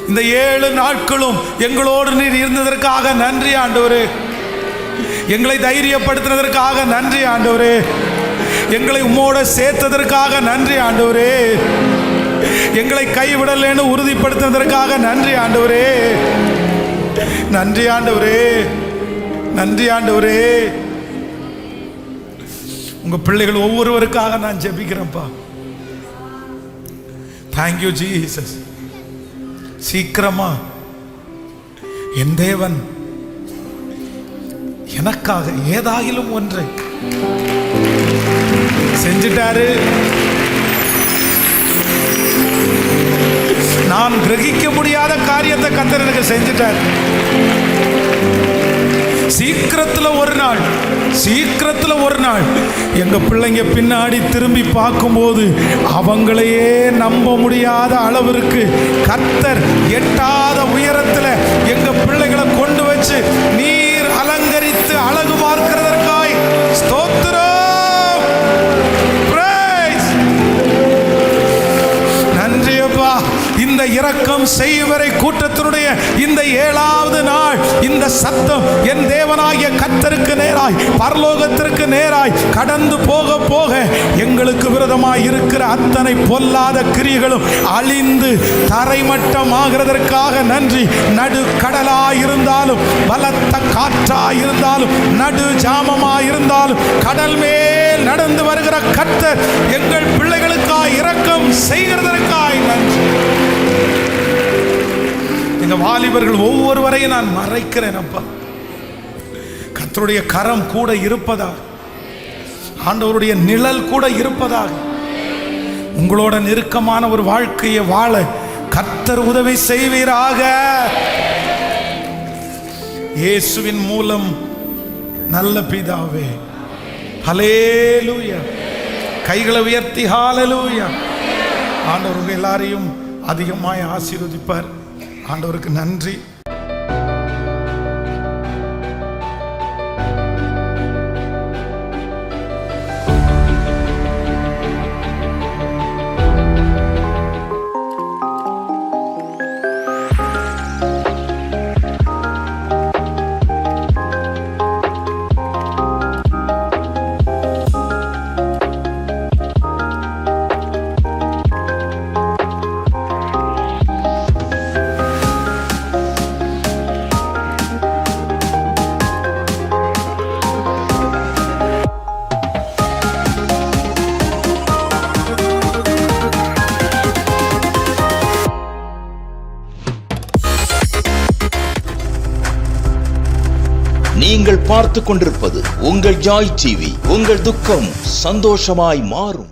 இந்த 7 நாட்களும் எங்களோடு நீர் இருந்ததற்காக நன்றி ஆண்டவரே. எங்களை தைரியப்படுத்தினதற்காக நன்றி ஆண்டவரே. எங்களை உம்மோட சேர்த்ததற்காக நன்றி ஆண்டவரே. எங்களை கைவிடலேன்னு உறுதிப்படுத்தினதற்காக நன்றி ஆண்டவரே. நன்றி ஆண்டவரே, நன்றி ஆண்டவரே. உங்க பிள்ளைகள் ஒவ்வொருவருக்காக நான் ஜெபிக்கிறேன்ப்பா. Thank you Jesus. சீக்கிரமா என் தேவன் எனக்காக ஏதாயிலும் ஒன்றை செஞ்சிட்டாரு. நான் கிரகிக்க முடியாத காரியத்தை கர்த்தர் எனக்கு செஞ்சிட்டார். சீக்கிரத்துல ஒரு நாள் எங்க பிள்ளைங்க பின்னாடி திரும்பி பார்க்கும்போது அவங்களையே நம்ப முடியாத அளவிற்கு கர்த்தர் எட்டாத உயரத்துல எங்க பிள்ளைகளை கொண்டு வச்சு நீர் அலங்கரித்து அழகு பார்க்கிறதற்காய் ஸ்தோத்திரம். பிரைஸ். நன்றி அப்பா. இந்த இரக்கம் செய்வரை கூட்டத்தினுடைய இந்த 7வது நாள் இந்த சத்தம் என் தேவனாகிய கர்த்தருக்கு நேராய் பரலோகத்திற்கு நேராய் கடந்து போக போக எங்களுக்கு விரோதமாய் இருக்கிற அத்தனை பொல்லாத கிரியைகளும் அழிந்து தரைமட்டமாகிறதற்காக நன்றி. நடு கடலாய் இருந்தாலும் பலத்த காற்றாய் இருந்தாலும் நடு ஜாமமாய் இருந்தாலும் கடல் மேல் நடந்து வருகிற கர்த்தர் எங்கள் பிள்ளைகளுக்காய் இரக்கம் செய்கிறதற்காய் நன்றி. எங்க வாலிபர்கள் ஒவ்வொருவரையும் நான் மறைக்கிறேன் அப்பா. கர்த்தருடைய கரம் கூட இருப்பதாக, ஆண்டவருடைய நிழல் கூட இருப்பதாக, உங்களோட நெருக்கமான ஒரு வாழ்க்கையை வாழ கர்த்தர் உதவி செய்வீராக. இயேசுவின் மூலம் நல்ல பிதாவே. ஹல்லேலூயா. கைகளை உயர்த்தி ஹல்லேலூயா. ஆண்டவர் உங்க எல்லாரையும் அதிகமாய் ஆசீர்வதிப்பார். ஆண்டவருக்கு நன்றி. நீங்கள் பார்த்து கொண்டிருப்பது உங்கள் ஜாய் டிவி. உங்கள் துக்கம் சந்தோஷமாய் மாறும்.